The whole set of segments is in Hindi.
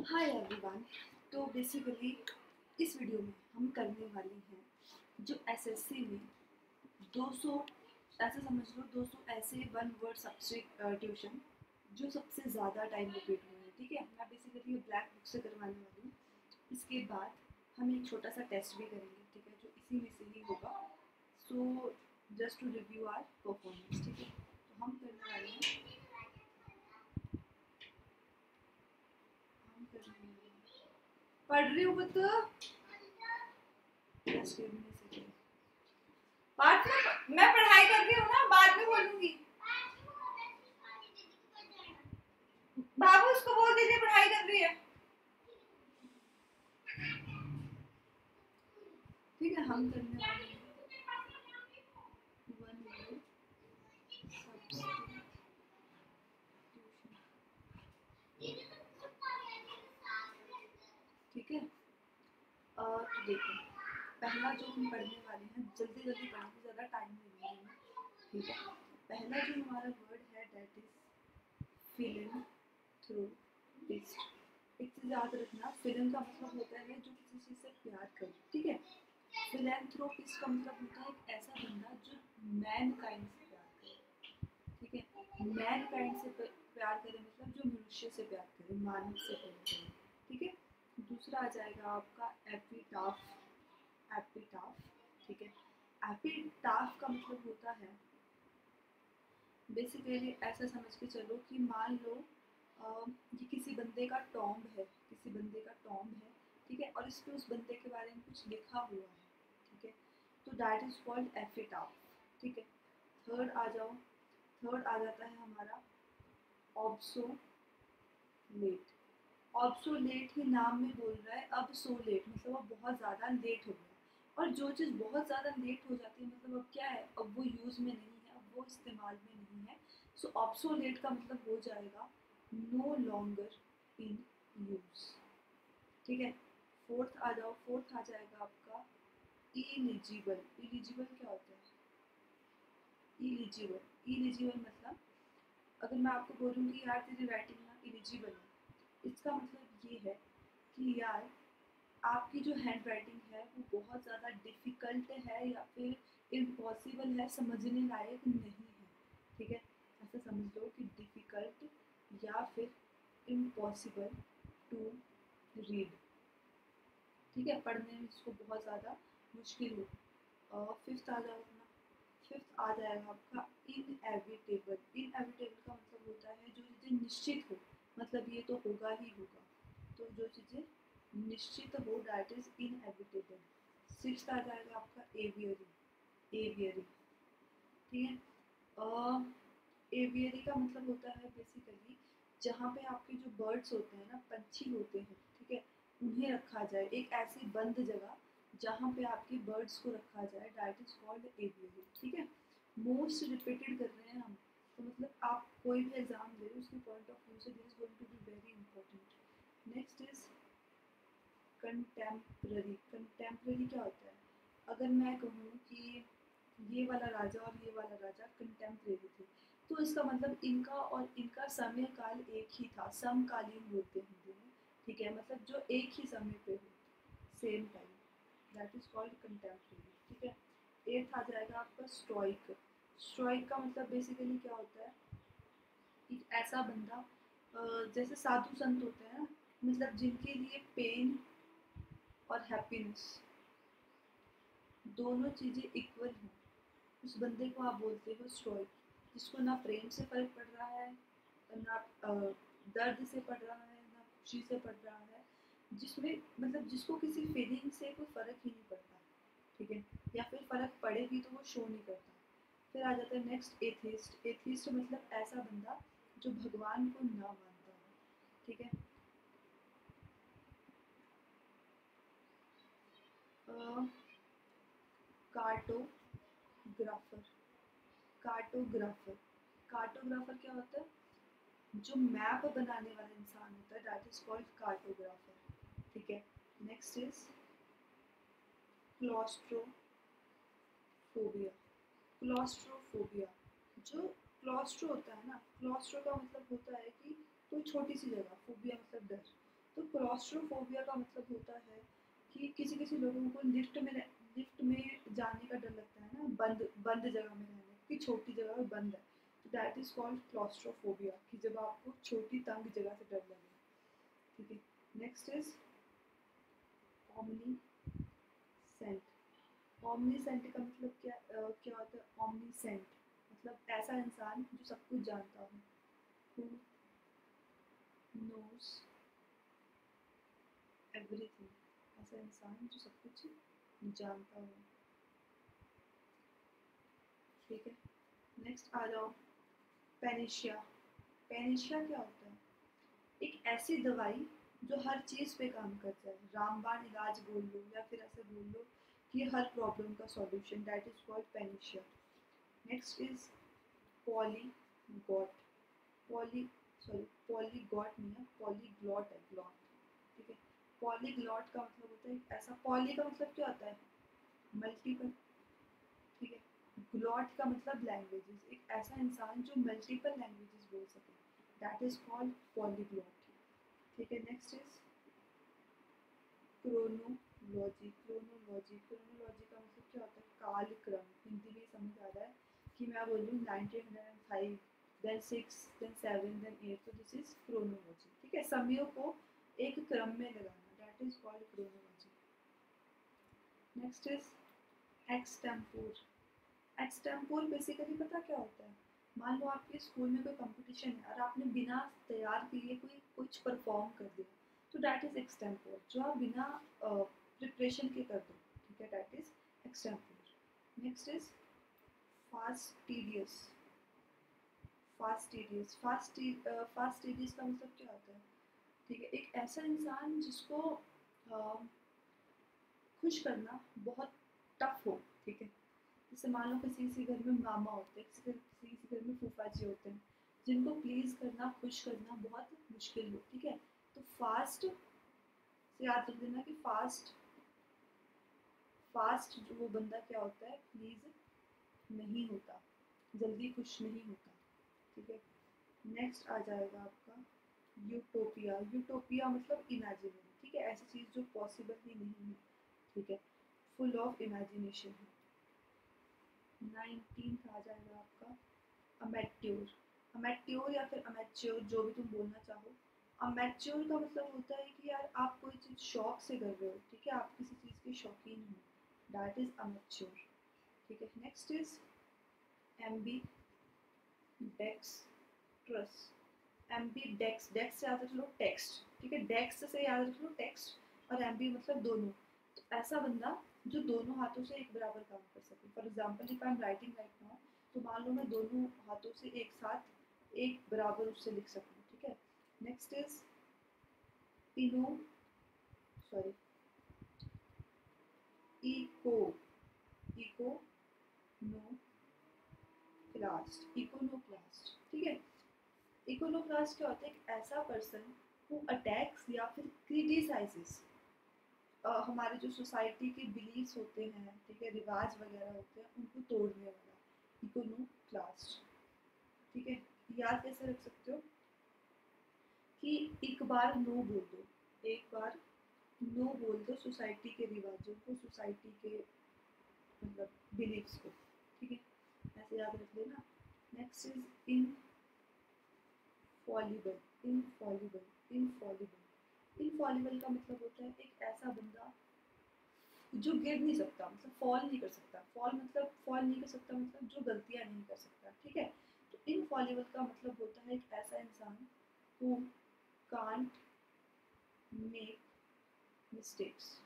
Hi everyone. तो बेसिकली इस वीडियो में हम करने वाले हैं जो एसएससी में 200 ऐसे समझ लो 200 ऐसे वन वर्ड सब्सटीट्यूशन जो सबसे ज़्यादा टाइम रिपीट हुए हैं। ठीक है, मैं बेसिकली ये ब्लैक बुक से करवाने वाली हूँ। इसके बाद हम एक छोटा सा टेस्ट भी करेंगे, ठीक है, जो इसी में से ही होगा। So just to review our performance, ठीक है। तो हम करने वाले हैं हम करने वाले हैं पढ़ रही हूँ बता बाद में मैं पढ़ाई कर रही हूँ ना, बाद में बोलूंगी। बाबू उसको बोल दीजिए पढ़ाई कर रही है। ठीक है, हम करने वाले हैं वन वर्ड सब्स्टिट्यूशन। ठीक है, तो देखो पहला जो हम पढ़ने वाले हैं, जल्दी जल्दी पढ़ेंगे, ज़्यादा टाइम नहीं लगेगा। ठीक है, पहला जो हमारा वर्ड है दैट इज फिलैंथ्रोपिस्ट। एक चीज़ याद रखना, फिल्म का मतलब होता है जो किसी चीज़ से प्यार करे। ठीक है, फिलैंथ्रोपिस्ट का मतलब होता है एक ऐसा बंदा जो मैन काइंड से प्यार करे। ठीक है, मैन काइंड से प्यार करे मतलब जो मनुष्य से प्यार करे, मानव से प्यार करे। ठीक है, दूसरा आ जाएगा आपका एपिटाफ। एपिटाफ, ठीक है। एपिटाफ का मतलब होता है बेसिकली ऐसा समझ के चलो कि मान लो ये किसी बंदे का टॉम्ब है, किसी बंदे का टॉम्ब है। ठीक है, और इस पे उस बंदे के बारे में कुछ लिखा हुआ है। ठीक है, तो दैट इज कॉल्ड एपिटाफ। ठीक है, थर्ड आ जाओ। थर्ड आ जाता है हमारा ऑब्सोलेट। ऑब्सोलेट ही नाम में बोल रहा है, अब सो लेट मतलब अब बहुत ज़्यादा लेट हो गया। और जो चीज़ बहुत ज़्यादा लेट हो जाती है मतलब अब क्या है, अब वो यूज़ में नहीं है, अब वो इस्तेमाल में नहीं है। सो ऑब्सोलेट का मतलब हो जाएगा नो लॉन्गर इन यूज़। ठीक है, फोर्थ आ जाओ। फोर्थ आ जाएगा आपका इलिजिबल। इलिजिबल क्या होता है? इलिजिबल, इलिजिबल मतलब अगर मैं आपको बोलूँगी यार तेरी राइटिंग ना इलिजिबल है, इसका मतलब ये है कि यार आपकी जो हैंड राइटिंग है वो बहुत ज़्यादा डिफ़िकल्ट है या फिर इम्पॉसिबल है, समझने लायक नहीं है। ठीक है, ऐसा समझ लो कि डिफ़िकल्ट या फिर इम्पॉसिबल टू रीड। ठीक है, पढ़ने में इसको बहुत ज़्यादा मुश्किल हो। फिफ्थ आ जाओ अपना। फिफ्थ आ जाएगा आपका इनएविटेबल। इनएविटेबल का मतलब होता है जो चीज़ें निश्चित हो, मतलब ये तो होगा ही होगा। तो जो चीज़ें निश्चित हो दैट इज इनएविटेबल। सिक्स्थ आ जाएगा आपका एवियरी। एवियरी, ठीक है। एवियरी का मतलब होता है बेसिकली जहाँ पे आपके जो बर्ड्स होते हैं ना, पंछी होते हैं, ठीक है, उन्हें रखा जाए एक ऐसी बंद जगह जहाँ पे आपके बर्ड्स को रखा जाए, दैट इज कॉल्ड एवियरी। ठीक है, मोस्ट रिपीटेड कर रहे हैं हम, तो मतलब आप कोई भी एग्जाम दे उसके पॉइंट ऑफ व्यू से this is going to be very important. Next is contemporary. Contemporary क्या होता है? अगर मैं कहूँ कि ये वाला राजा और ये वाला राजा कंटेम्प्रेरी थे, तो इसका मतलब इनका और इनका समय काल एक ही था, समकालीन बोलते हैं हिंदी में। ठीक है, मतलब जो एक ही समय पे हो, same time, that is called contemporary. ठीक है, एट्थ आ जाएगा आपका स्टोइक। स्टोइक का मतलब बेसिकली क्या होता है? एक ऐसा बंदा जैसे साधु संत होते हैं ना, मतलब जिनके लिए पेन और हैप्पीनेस दोनों चीज़ें इक्वल हैं, उस बंदे को आप बोलते हो स्टोइक। जिसको ना प्रेम से फर्क पड़ रहा है, ना दर्द से पड़ रहा है, ना खुशी से पड़ रहा है, जिसमें मतलब जिसको किसी फीलिंग से कोई फर्क ही नहीं पड़ता। ठीक है, या फिर फर्क पड़े भी तो वो शो नहीं करता। फिर आ जाता है नेक्स्ट एथिस्ट। एथिस्ट मतलब ऐसा बंदा जो भगवान को ना मानता हो। ठीक है, कार्टोग्राफर। कार्टोग्राफर, कार्टोग्राफर क्या होता है? जो मैप बनाने वाला इंसान होता है दैट इज कॉल्ड कार्टोग्राफर। ठीक है, नेक्स्ट इज क्लॉस्ट्रोफोबिया। क्लॉस्ट्रोफोबिया, जो क्लॉस्ट्रो होता है ना, क्लॉस्ट्रो का मतलब होता है कि कोई छोटी सी जगह, फोबिया मतलब डर। तो क्लॉस्ट्रोफोबिया का मतलब होता है कि किसी किसी लोगों को लिफ्ट में जाने का डर लगता है ना, बंद बंद जगह में रहने, क्योंकि छोटी जगह में बंद है, तो दैट इज कॉल्ड क्लॉस्ट्रोफोबिया, कि जब आपको छोटी तंग जगह से डर लगे। ठीक है, नेक्स्ट इज ऑमनीसेंट। ऑमनीसेंट का मतलब क्या होता है? ऑमनीसेंट मतलब ऐसा इंसान जो सब कुछ जानता हो, who knows everything, ऐसा इंसान जो सब कुछ जानता हो। ठीक है, नेक्स्ट आ जाओ, पेनिशिया। पेनिशिया क्या होता है? एक ऐसी दवाई जो हर चीज़ पे काम कर जाए, रामबाण इलाज बोल लो या फिर ऐसे बोल लो कि हर प्रॉब्लम का solution, that is called panacea. Next is polyglot. Poly sorry polyglot नहीं है, पॉलीग्लॉट है, ग्लॉट। ठीक है, पॉलीग्लॉट का मतलब होता है ऐसा, पॉली का मतलब क्या होता है? मल्टीपल। ठीक है, ग्लॉट का मतलब लैंग्वेजेस, एक ऐसा इंसान जो मल्टीपल लैंग्वेजेस बोल सके, दैट इज कॉल्ड पॉलीग्लॉट। ठीक है, next is chronology. Chronology chronology का मतलब क्या होता है? कालक्रम। हिंदी में समझ आ रहा है कि मैं बोल रही हूँ 1905, देन 6, देन 7, देन 8, तो दिस इज क्रोनोलॉजी। ठीक है, समयों को एक क्रम में लगाना, that is called chronology. Next is extempore. Extempore basically पता क्या होता है? मान लो आपके स्कूल में कोई कंपटीशन है और आपने बिना तैयार किए कोई कुछ परफॉर्म कर दिया, तो दैट इज एक्सटेम्पोर। जो आप बिना प्रिपरेशन के कर दो, ठीक है, that is extempore. Next is fastidious. Fastidious fastidious का मतलब क्या होता है? ठीक है, एक ऐसा इंसान जिसको खुश करना बहुत टफ हो। ठीक है, जैसे मान लो किसी किसी घर में मामा होते हैं, किसी किसी घर में फूफा जी होते हैं, जिनको प्लीज करना, खुश करना बहुत मुश्किल हो। ठीक है, तो फास्ट से याद रख देना कि फास्ट फास्ट जो वो बंदा क्या होता है, प्लीज नहीं होता, जल्दी खुश नहीं होता। ठीक है, नेक्स्ट आ जाएगा आपका यूटोपिया। यूटोपिया मतलब इमेजिनरी। ठीक है, ऐसी चीज जो पॉसिबल ही नहीं है। ठीक है, फुल ऑफ इमेजिनेशन है। 19th आ जाएगा आपका अमेट्योर। अमेट्योर या फिर अमेच्योर, जो भी तुम बोलना चाहो। अमेच्योर का मतलब होता है कि यार आप कोई चीज़ शौक से कर रहे हो, ठीक है, आप किसी चीज़ के शौकीन हो, दैट इज अमेच्योर। ठीक है, next is Aamby dextrous. Aamby डेक्स, डेक्स से याद रख लो टेक्स्ट। ठीक है, डेक्स से याद रख लो टेक्स्ट, और एम्बी मतलब दोनों। तो ऐसा बंदा जो दोनों हाथों से एक बराबर काम कर सके। For example if I am writing right now, तो मान लो मैं दोनों हाथों से एक साथ एक बराबर उससे लिख सकूँ। ठीक है, नेक्स्ट इज इनो सॉरी इको इको नो क्लास्ट। इकोनोक्लास्ट। ठीक है, इकोनोक्लास्ट क्या होता है? एक ऐसा पर्सन हु अटैक्स या फिर क्रिटिसाइजेस हमारे जो सोसाइटी के बिलीव्स होते हैं, ठीक है, रिवाज वगैरह होते हैं, उनको तोड़ने वाला, इकोनोक्लास्ट। ठीक है, याद कैसे रख सकते हो कि एक बार नो बोल दो, एक बार नो बोल दो सोसाइटी के रिवाजों को, सोसाइटी के मतलब बिलीव्स को। ठीक है, ऐसे याद रख लेना। Next is Infallible. Infallible Infallible Infallible का मतलब होता है एक ऐसा बंदा जो गिर नहीं सकता, मतलब फॉल नहीं कर सकता। फॉल नहीं कर सकता मतलब जो गलतियां नहीं कर सकता। ठीक है, तो इनफॉलिबल का मतलब होता है एक ऐसा इंसान हु कांट मेक मिस्टेक्स,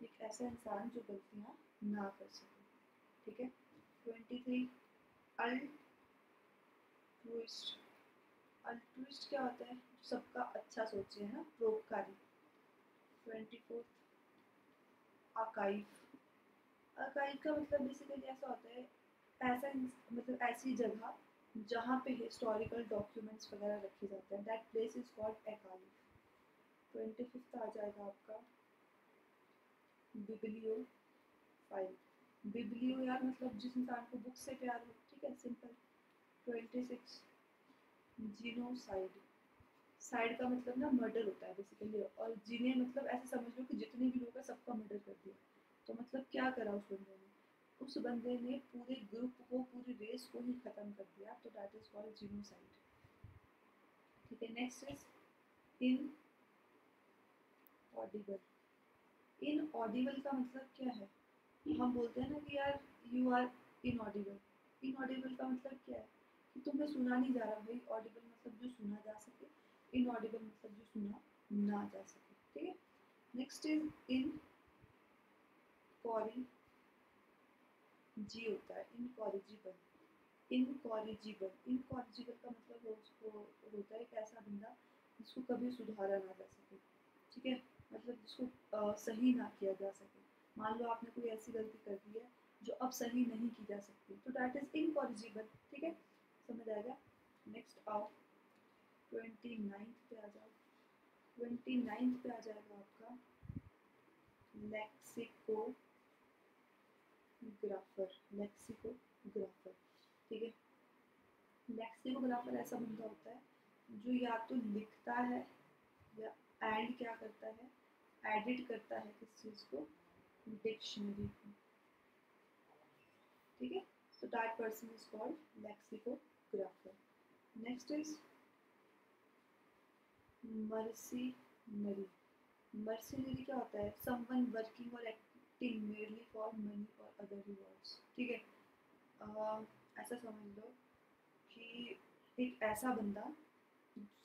एक ऐसा इंसान जो गलतियां ना कर सके। ठीक है, 23 अल्ट्रुइस्ट। अल्ट्रुइस्ट क्या होता है? सबका अच्छा सोचे, है ना, परोपकारी। 24 आर्काइव। आर्काइव का मतलब बेसिकली ऐसा होता है, ऐसा मतलब ऐसी जगह जहाँ पे हिस्टोरिकल डॉक्यूमेंट्स वगैरह रखे जाते हैं, that place is called archive. 25 आ जाएगा आपका बिब्लियो फाइल। बिब्लियो यार मतलब जिस इंसान को बुक से प्यार हो। ठीक है, सिंपल। 26 जीनोसाइड। साइड का मतलब ना मर्डर होता है बेसिकली, और जिन्हें मतलब ऐसे समझ लो कि जितने भी लोग हैं सबका मर्डर कर दिया। तो मतलब क्या करा उस बंदे ने, उस बंदे ने पूरे ग्रुप को, पूरी रेस को ही खत्म कर दिया। तो दैट इज कॉल्ड जीनोसाइड। ठीक है, next is in Audible. In Audible का मतलब क्या है? हम बोलते हैं ना कि यार यू आर इनऑडिबल। इनऑडिबल का मतलब क्या है? कि तुम्हें सुना नहीं जा रहा भाई। ऑडिबल मतलब जो सुना जा सके, इनऑडिबल मतलब जो सुना ना जा सके। ठीक है, नेक्स्ट इज इन कॉरी जी होता है, इनकॉरिजिबल। इनकॉरिजिबल का मतलब होता है एक ऐसा बंदा जिसको कभी सुधारा ना जा सके। ठीक है, मतलब जिसको सही ना किया जा सके। मान लो आपने कोई ऐसी गलती कर दी है जो अब सही नहीं की जा सकती, तो दैट इज इनकॉरिजिबल। ठीक है, समझ आ गया। नेक्स्ट आओ 29 पे आ जाओ। 29 पे आ जाएगा आपका लेक्सिकोग्राफर। लेक्सिकोग्राफर, ठीक है। लेक्सिकोग्राफर ऐसा बंदा होता है जो या तो लिखता है या एड क्या करता है, एडिट करता है किस चीज को, डिक्शनरी को। ठीक है, तो that person is called lexicographer. Next is mercenary. Mercenary क्या होता है? समवन वर्किंग और एक्टिंग मेयरली फॉर मनी और अदर रिवॉर्ड्स। ठीक है, ऐसा समझ लो कि एक ऐसा बंदा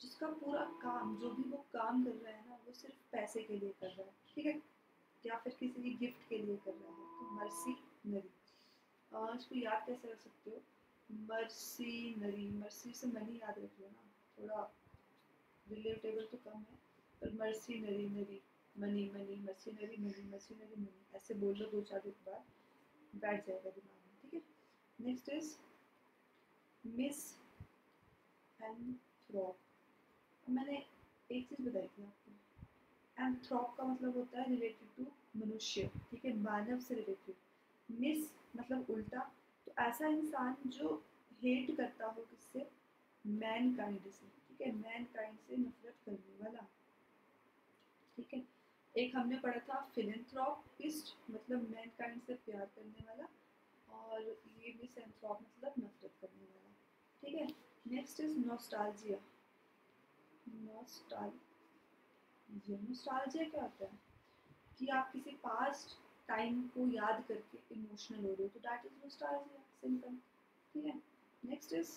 जिसका पूरा काम, जो भी वो काम कर रहा है ना, वो सिर्फ पैसे के लिए कर रहा है। ठीक है, या फिर किसी की गिफ्ट के लिए कर रहा है। तो मर्सिनरी। इसको याद कैसे रख सकते हो? मर्सिनरी, मर्सी से मनी याद रख लो ना, थोड़ा रिलेटेबल तो कम है, पर मर्सिनरी, नरी money, money mercenary, money mercenary money, ऐसे बोल लो 2-4 दिन बाद बैठ जाएगा दिमाग में। ठीक है, नेक्स्ट इज मिस एंथ्रोप। मैंने एक चीज बताई थी आपको, एंथ्रोप का मतलब होता है रिलेटेड टू मनुष्य। ठीक है, मानव से रिलेटेड। मिस मतलब उल्टा, तो ऐसा इंसान जो हेट करता हो किससे, मैन काइंड से। ठीक है, मैन काइंड से नफरत करने वाला। ठीक है, एक हमने पढ़ा था फिलेंथ्रोपिस्ट, मतलब मैन काइंड से प्यार करने वाला, और ये मिसएंथ्रोप मतलब नफरत करने वाला। ठीक है, नेक्स्ट इज नॉस्टैल्जिया। नॉस्टैल्जिया क्या होता है? कि आप किसी पास्ट टाइम को याद करके इमोशनल हो रहे हो, तो दैट इज नॉस्टैल्जिया, सिंपल। ठीक है, नेक्स्ट इज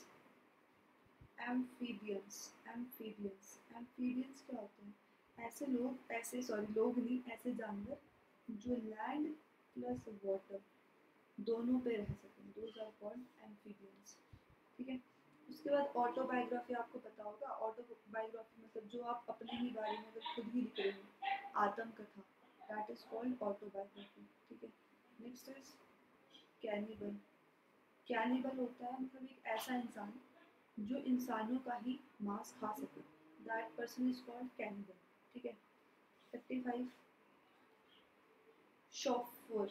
एम्फीबियंस। एम्फीबियंस क्या होते हैं? ऐसे लोग, ऐसे सॉरी लोग नहीं, ऐसे जानवर जो लैंड प्लस वाटर दोनों पे रह सकें, दोज आर कॉल्ड एम्फीबियंस। ठीक है, उसके बाद ऑटोबायोग्राफी आपको पता होगा। ऑटोबायोग्राफी मतलब जो आप अपने ही बारे में अगर खुद ही लिख रहे हो, आत्मकथा, दैट इज कॉल्ड ऑटोबायोग्राफी। ठीक है, नेक्स्ट इज कैनिबल। कैनिबल होता है मतलब एक ऐसा इंसान जो इंसानों का ही मांस खा सके, that person is called cannibal. ठीक है, 35 शॉफर।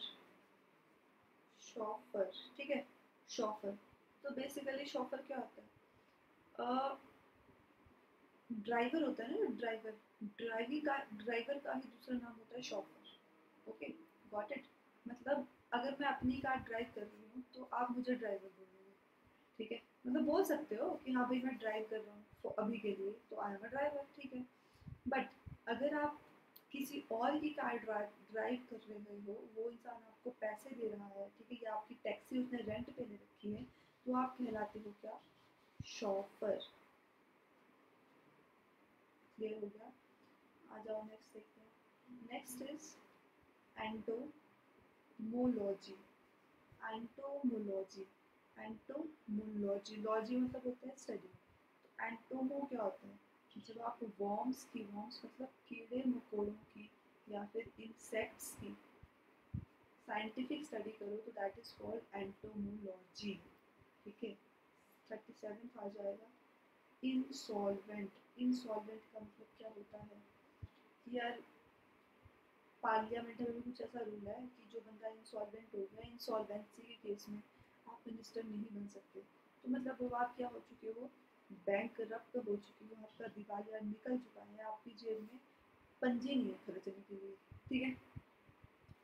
शॉफर, ठीक है, शॉफर। तो बेसिकली शॉफर क्या होता है? ड्राइवर होता है ना, ड्राइवर। ड्राइवर का ही दूसरा नाम होता है शॉफर। Okay, got it. मतलब अगर मैं अपनी कार ड्राइव कर रही हूँ तो आप मुझे ड्राइवर बोलोगे। ठीक है, मतलब बोल सकते हो कि हाँ भाई मैं ड्राइव कर रहा हूँ अभी के लिए, तो आई एम अ ड्राइवर। ठीक है, बट अगर आप किसी और की कार ड्राइव कर रहे हो, वो इंसान आपको पैसे दे रहा है, ठीक है, या आपकी टैक्सी उसने रेंट पे ले रखी है, तो आप कहलाते हो क्या? शॉफर। क्लियर हो गया? आ जाओ नेक्स्ट देखते हैं। Next is entomology. Entomology, entomology, logy मतलब होता है स्टडी। तो एंटोमो क्या होता है? जब आप वॉर्म्स की, वॉर्म्स मतलब कीड़े मकोड़ों की या फिर इंसेक्ट्स की साइंटिफिक स्टडी करो, तो दैट इज कॉल्ड एंटोमोलॉजी। ठीक है, 37 आ जाएगा इंसॉल्वेंट। इंसॉल्वेंट का मतलब क्या होता है? यार पार्लियामेंट में भी कुछ ऐसा रूल है कि जो बंदा इंसॉल्वेंट हो गया, इंसॉल्वेंसी के केस में आप मिनिस्टर नहीं बन सकते। तो मतलब वो आप क्या हो चुके हो? बैंक करप्ट हो चुकी हो, आपका दिवालिया निकल चुका है, आपकी जेब में पंजे नहीं है खर्चने के लिए, ठीक है,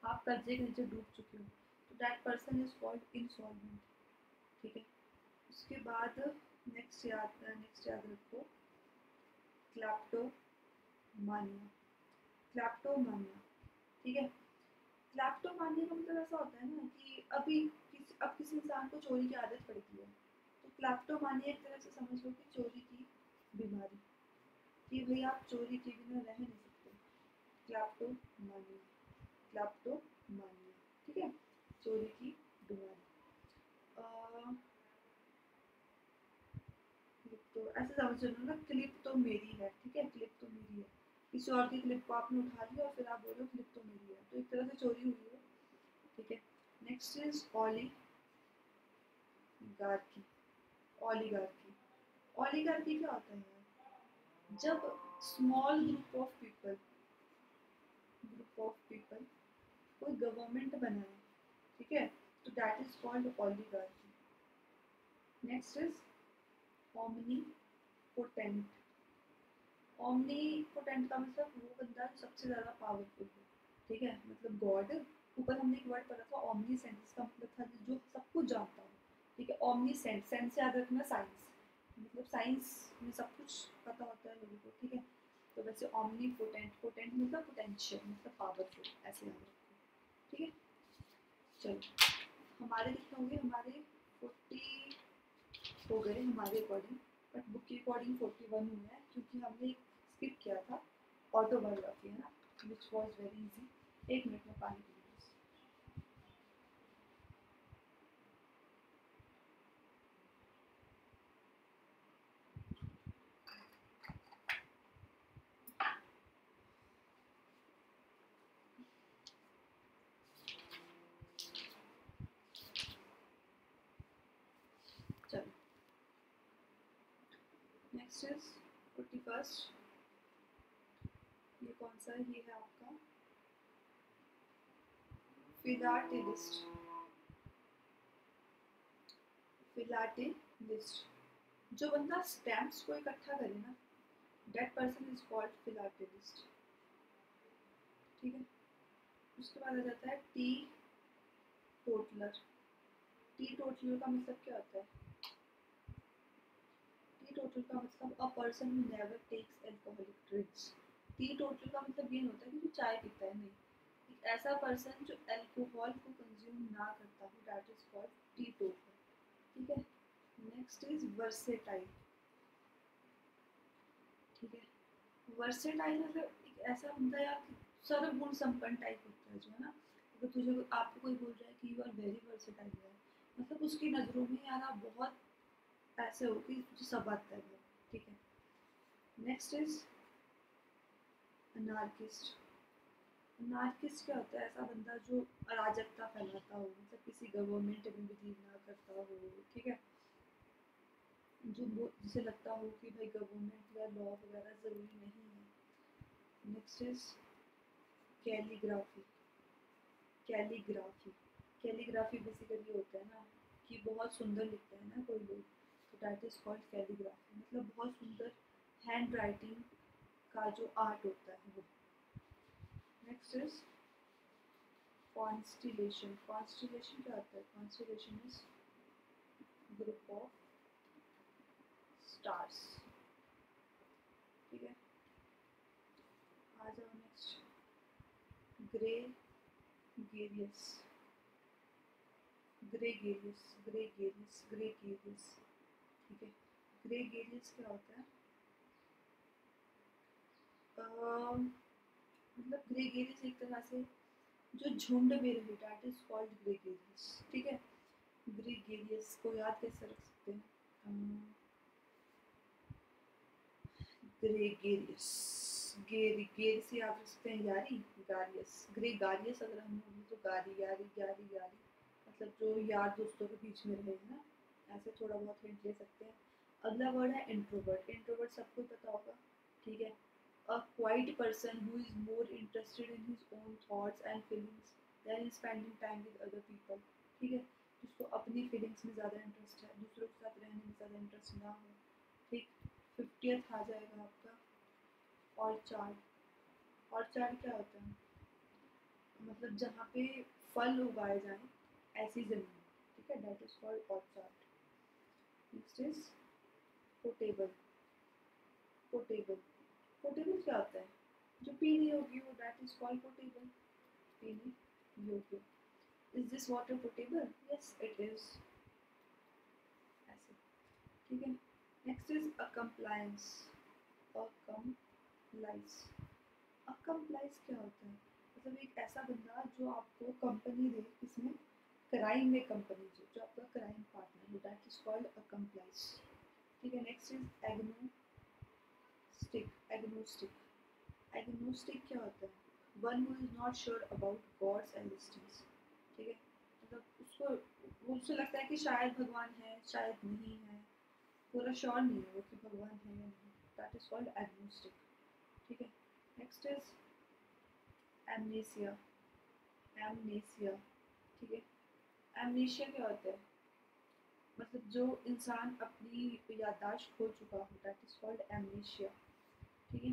आप कर्जे के नीचे डूब चुके हो, तो that person is called insolvent, ठीक है। उसके बाद नेक्स्ट याद रखो, क्लैप्टोमानिया। क्लैप्टोमानिया, ठीक है। क्लैप्टोमानिया का मतलब ऐसा होता है ना कि अब किसी इंसान को चोरी की आदत पड़ गई है, तो क्लैप्टोमानिया एक तरह से समझ लो कि चोरी की बीमारी, कि भाई आप चोरी के बिना रह नहीं सकते। क्लैप्टोमानिया, क्लैप्टोमानिया, ठीक है, चोरी की बीमारी। क्लिप तो ऐसे समझ लो ना, क्लिप तो मेरी है, ठीक है, क्लिप तो मेरी है, किसी और की क्लिप को आपने उठा लिया और फिर आप बोलो क्लिप तो मेरी है, तो एक तरह से चोरी हुई है, ठीक है। Next is oligarchy. Oligarchy, oligarchy क्या होता है यार? जब स्मॉल ग्रुप ऑफ पीपल कोई गवर्नमेंट बनाए, ठीक है, तो that is called oligarchy. Next is omnipotent. Omnipotent का मतलब वो बंदा जो सबसे ज्यादा पावरफुल है, ठीक है, मतलब गॉड। ऊपर हमने एक वर्ड पढ़ा था ओमनीसेंट, इसका मतलब था जो सब कुछ जानता हो, ठीक है। ओमनीसेंट, सेंट से याद रखना साइंस, मतलब साइंस में सब कुछ पता होता है लोगों को, ठीक है। तो वैसे ओमनीपोटेंट, पोटेंट मतलब पोटेंशियल, मतलब पावरफुल, ऐसे याद रखो, ठीक है। चलो, हमारे कितने हो गए, हमारे 40 हो गए हमारे अकॉर्डिंग, बट बुक के अकॉर्डिंग 41 हुआ है, क्योंकि हमने स्किप किया था ऑटोबायोग्राफी, है ना, विच वॉज वेरी इजी। एक मिनट में पानी पी लूँ। चलो, नेक्स्ट इज 41st। ये कौन सा है? ये है आपका फिलाटेलिस्ट। फिलाटेलिस्ट, जो बंदा स्टैम्प्स को इकट्ठा करे ना, that person is called philatelist, ठीक है। उसके बाद आ जाता है टी टोटलर। टी टोटलर का मतलब क्या होता है? टी टोटल का मतलब a person who never takes alcoholic drinks. Teetotal का मतलब ये नहीं होता कि जो चाय पीता है, नहीं, एक ऐसा पर्सन जो अल्कोहल को कंज्यूम ना करता हो, that is called T total, ठीक है। नेक्स्ट इज वर्सेटाइल, ठीक है। वर्सेटाइल मतलब एक ऐसा बंदा यार सर्वगुण संपन्न टाइप होता है, जो है ना, अगर तुझे आपको कोई बोल रहा है कि यू आर वेरी वर्सेटाइल है, मतलब उसकी नज़रों में यार आप बहुत ऐसे हो कि तुझे सब आता है, ठीक है। Next is anarchist. अनार्किस्ट क्या होता है? ऐसा बंदा जो अराजकता फैलाता हो, मतलब किसी गवर्नमेंट में बिलीव ना करता हो, ठीक है, जो जिसे लगता हो कि भाई गवर्नमेंट या लॉ वगैरह ज़रूरी नहीं है। Next is calligraphy. Calligraphy, calligraphy basically होता है ना कि बहुत सुंदर लिखते हैं ना कोई लोग, तो दैट इज कॉल्ड कैलीग्राफी, मतलब बहुत सुंदर हैंड राइटिंग का जो आर्ट होता है वो। Next is constellation. कॉन्स्टिलेशन क्या होता है? Constellation is group of stars, ठीक है। आ जाओ next, gregarious. Gregarious, gregarious, gregarious, ठीक है। ग्रेगेरियस क्या होता है? मतलब ग्रेगेरियस एक तरह से जो झुंड में रहे, दैट इज कॉल्ड ग्रेगेरियस, ठीक है। ग्रेगेरियस को याद कैसे रख सकते हैं? ग्रेगेरियस, गेर से याद रख सकते हैं यारी, गारियस, ग्रेगारियस अगर हम बोलें तो गारी यारी यारी यारी, मतलब जो यार दोस्तों के बीच में रहे, है ना, ऐसे थोड़ा बहुत हिंट ले सकते हैं। अगला वर्ड है इंट्रोवर्ट। इंट्रोवर्ट सबको पता होगा, ठीक है, a quiet person who is more interested in his own thoughts and feelings than in spending time with other people, ठीक है, जिसको अपनी फीलिंग्स में ज़्यादा इंटरेस्ट है, दूसरों के साथ रहने में ज़्यादा इंटरेस्ट ना हो, ठीक। 50th आ जाएगा आपका ऑर्चार्ड। ऑर्चार्ड क्या होता है? मतलब जहाँ पे फल उगाए जाएं ऐसी जमीन, ठीक है, that is called orchard. Next is potable. Potable, potable क्या होता है? जो पीने योग्य हो, दैट इज कॉल्ड पोटेबल, पीने योग्य। Is this water potable? Yes it is, ऐसे, ठीक है। Next is अकम्प्लायंस। अकम्प्लाइज, अकम्प्लाइज क्या होता है? मतलब एक ऐसा बंदा जो आपको कंपनी दे, इसमें क्राइम में कंपनी दे, जो आपका क्राइम पार्टनर हो, दैट इज कॉल्ड अकम्प्लाइज, ठीक है। Next is agnostic. Agnostic, agnostic क्या होता है? One who is not sure about God's existence, ठीक है, मतलब उसको उससे लगता है कि शायद भगवान है, शायद नहीं है, पूरा श्योर नहीं है वो कि भगवान है या नहीं, दैट इज कॉल्ड एग्नोस्टिक, ठीक है। Next is amnesia. एमनेसिया, ठीक है। एमनेशिया क्या होता है? मतलब जो इंसान अपनी याददाश्त खो चुका हो, दैट इज कॉल्ड एमनेशिया, ठीक है।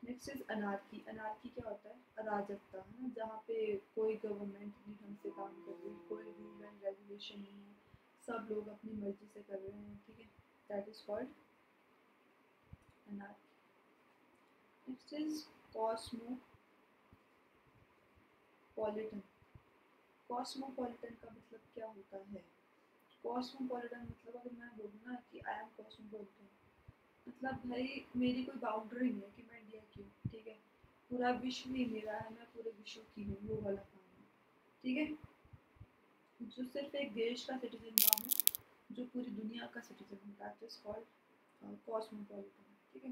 Next is anarchy. अनार्की क्या होता है? अराजकता, है ना, जहाँ पे कोई गवर्नमेंट नहीं ढंग से काम कर रही, कोई रूल एंड रेगुलेशन नहीं है, सब लोग अपनी मर्जी से कर रहे हैं, ठीक है, that is called anarchy. Next is cosmopolitan. Cosmopolitan का मतलब क्या होता है? कॉस्मोपॉलिटन मतलब अगर मैं बोलूँ ना कि आई एम कॉस्मोपॉलिटन, मतलब भाई मेरी कोई बाउंड्री नहीं है कि मैं इंडिया की हूँ, ठीक है, पूरा विश्व ही मेरा है, मैं पूरे विश्व की हूँ, वो वाला काम है, ठीक है। जो सिर्फ एक देश का सिटीजन ना हो, जो पूरी दुनिया का सिटीजन हो, दैट इज कॉल्ड कॉस्मोपॉलिटन, ठीक है।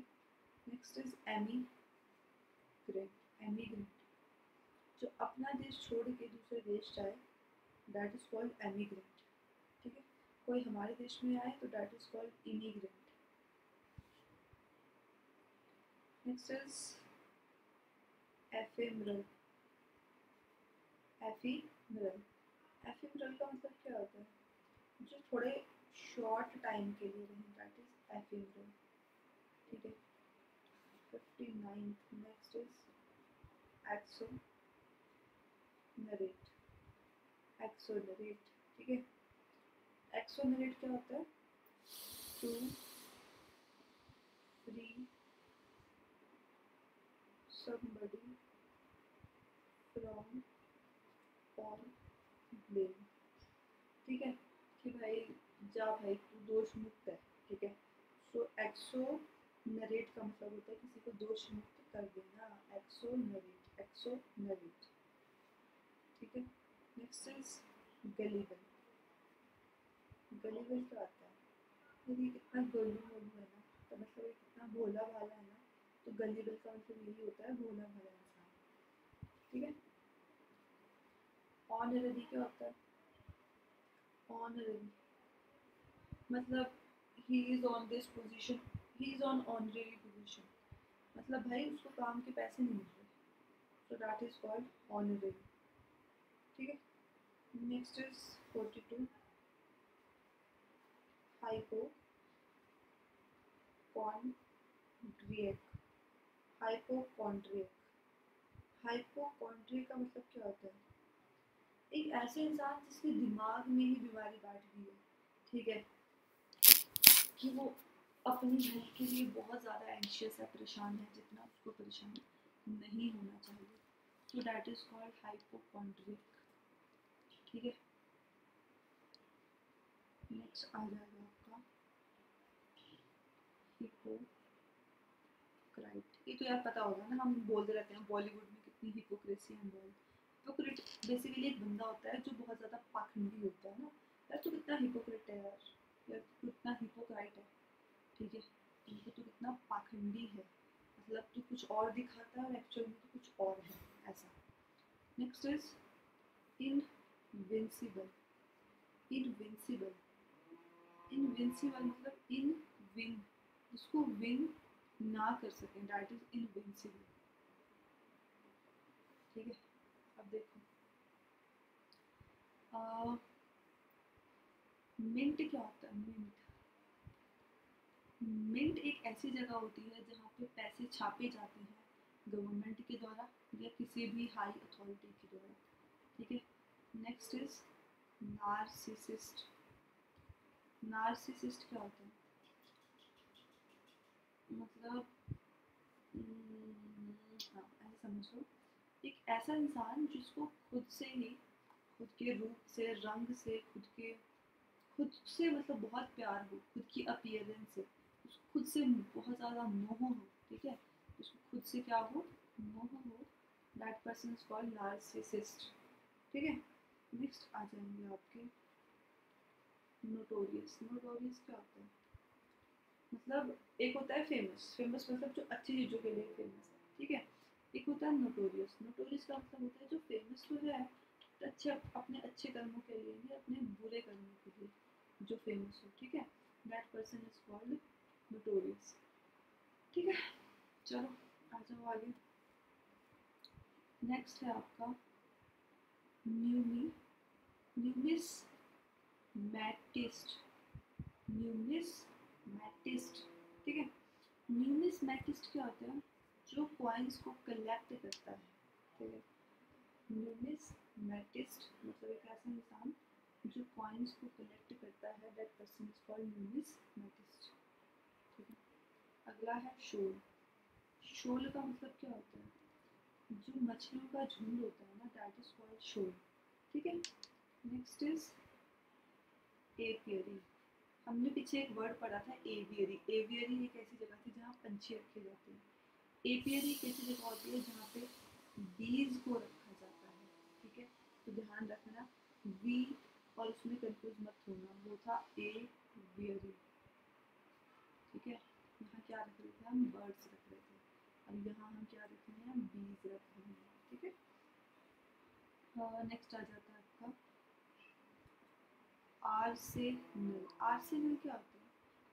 Next is emigrant. एमिग्रेंट, जो अपना देश छोड़ के दूसरे देश जाए, दैट इज कॉल्ड एमिग्रेंट, ठीक है। कोई हमारे देश में आए तो that is called immigrant. Next is ephemeral. Ephemeral, ephemeral का मतलब क्या होता है? जो थोड़े शॉर्ट टाइम के लिए रहें, दैट इज एफीमरल, ठीक है। 59th, next is exonerate. Exonerate, ठीक है। एक्सोनरेट क्या होता है? To free somebody from all blame, ठीक है, कि भाई जा भाई तू दोष मुक्त है, ठीक है। सो एक्सो नरेट का मतलब होता है किसी को दोष मुक्त कर देना, एक्सो नरेट, एक्सो नरेट, ठीक है। Next is gullible. गलीबल क्या होता है? यदि इतना गोलू मोलू है ना, तो मतलब एक इतना भोला भाला है ना, तो गलीबल का मतलब यही होता है, भोला भाला इंसान, ठीक है। ऑनररी क्या होता है? ऑनररी मतलब he is on this position, he is on honorary position, मतलब भाई उसको काम के पैसे नहीं मिल रहे, so that is called honorary, ठीक है। Next is 42 hypochondriac. Hypochondriac, hypochondriac का मतलब क्या होता है? एक ऐसे इंसान जिसके दिमाग में ही बीमारी बैठ गई है, ठीक है, कि वो अपनी हेल्थ के लिए बहुत ज़्यादा एंशियस है, परेशान है, जितना उसको परेशान नहीं होना चाहिए, तो दैट इज कॉल्ड हाइपोकॉन्ड्रियक, ठीक है। नेक्स्ट आ जाएगा आपका हिपोक्राइट। ये तो यार पता होगा ना, हम बोलते रहते हैं बॉलीवुड में कितनी हिपोक्रेसी है। हिपोक्रेट बेसिकली एक बंदा होता है जो बहुत ज़्यादा पाखंडी होता है ना, यार तू कितना हिपोक्रेट है यार, यार तू कितना हिपोक्राइट है, ठीक है, तो तू कितना पाखंडी है, मतलब तू कुछ और दिखाता है और एक्चुअल में तो कुछ और है, ऐसा। Next is invincible. Invincible, invincible मतलब इन विन, जिसको विन ना कर सकें, दैट इज इनविंसिबल, ठीक है। अब देखो मिंट क्या होता है? मिंट, मिंट एक ऐसी जगह होती है जहाँ पे पैसे छापे जाते हैं गवर्नमेंट के द्वारा या किसी भी हाई अथॉरिटी के द्वारा, ठीक है। Next is narcissist. नार्सिसिस्ट क्या होता है? मतलब हाँ ऐसे समझो, एक ऐसा इंसान जिसको खुद से ही, खुद के रूप से, रंग से, खुद से मतलब बहुत प्यार हो, खुद की अपीयरेंस से, उसको खुद से बहुत ज़्यादा मोह हो, ठीक है, उसको खुद से क्या हो, मोह हो, that person is called narcissist, ठीक है। नेक्स्ट आ जाएंगे आपके नोटोरियस। नोटोरियस क्या होता है? मतलब एक होता है फेमस, फेमस मतलब जो अच्छी चीज़ों के लिए फेमस है, ठीक है। एक होता है नोटोरियस। नोटोरियस का मतलब होता है जो फेमस तो है अच्छे, अपने अच्छे कर्मों के लिए या अपने बुरे कर्मों के लिए जो फेमस हो, ठीक है, that person is called notorious, ठीक है। चलो आ जाओ आगे। नेक्स्ट है आपका न्यूमी न्यूमिसमैटिस्ट। न्यूमिसमैटिस्ट, ठीक है। न्यूमिसमैटिस्ट क्या होता है? जो कॉइन्स को कलेक्ट करता है, ठीक है। न्यूमिसमैटिस्ट मतलब एक ऐसा इंसान जो कॉइन्स को कलेक्ट करता है, दैट पर्सन इज कॉल्ड न्यूमिसमैटिस्ट, ठीक है। अगला है शोल। शोल का मतलब क्या होता है? जो मछलियों का झुंड होता है ना, दैट इज कॉल्ड शोल, ठीक है। Next is apiary. हमने पीछे एक वर्ड पढ़ा था एवियरी। एवियरी एक ऐसी जगह थी जहाँ पंछी रखे जाते हैं। एपियरी एक ऐसी जगह होती है जहाँ पे बीज को रखा जाता है, ठीक है। तो ध्यान रखना, वी और उसमें कंफ्यूज मत होना, वो था एवियरी, ठीक है। यहाँ क्या रख रहे थे हम? बर्ड्स रख रहे थे। अब यहाँ हम क्या रख रहे हैं? बीज रख रहे हैं, ठीक है। नेक्स्ट आ जाता है आपका आर्सेनल। आर्सेनल क्या होता है?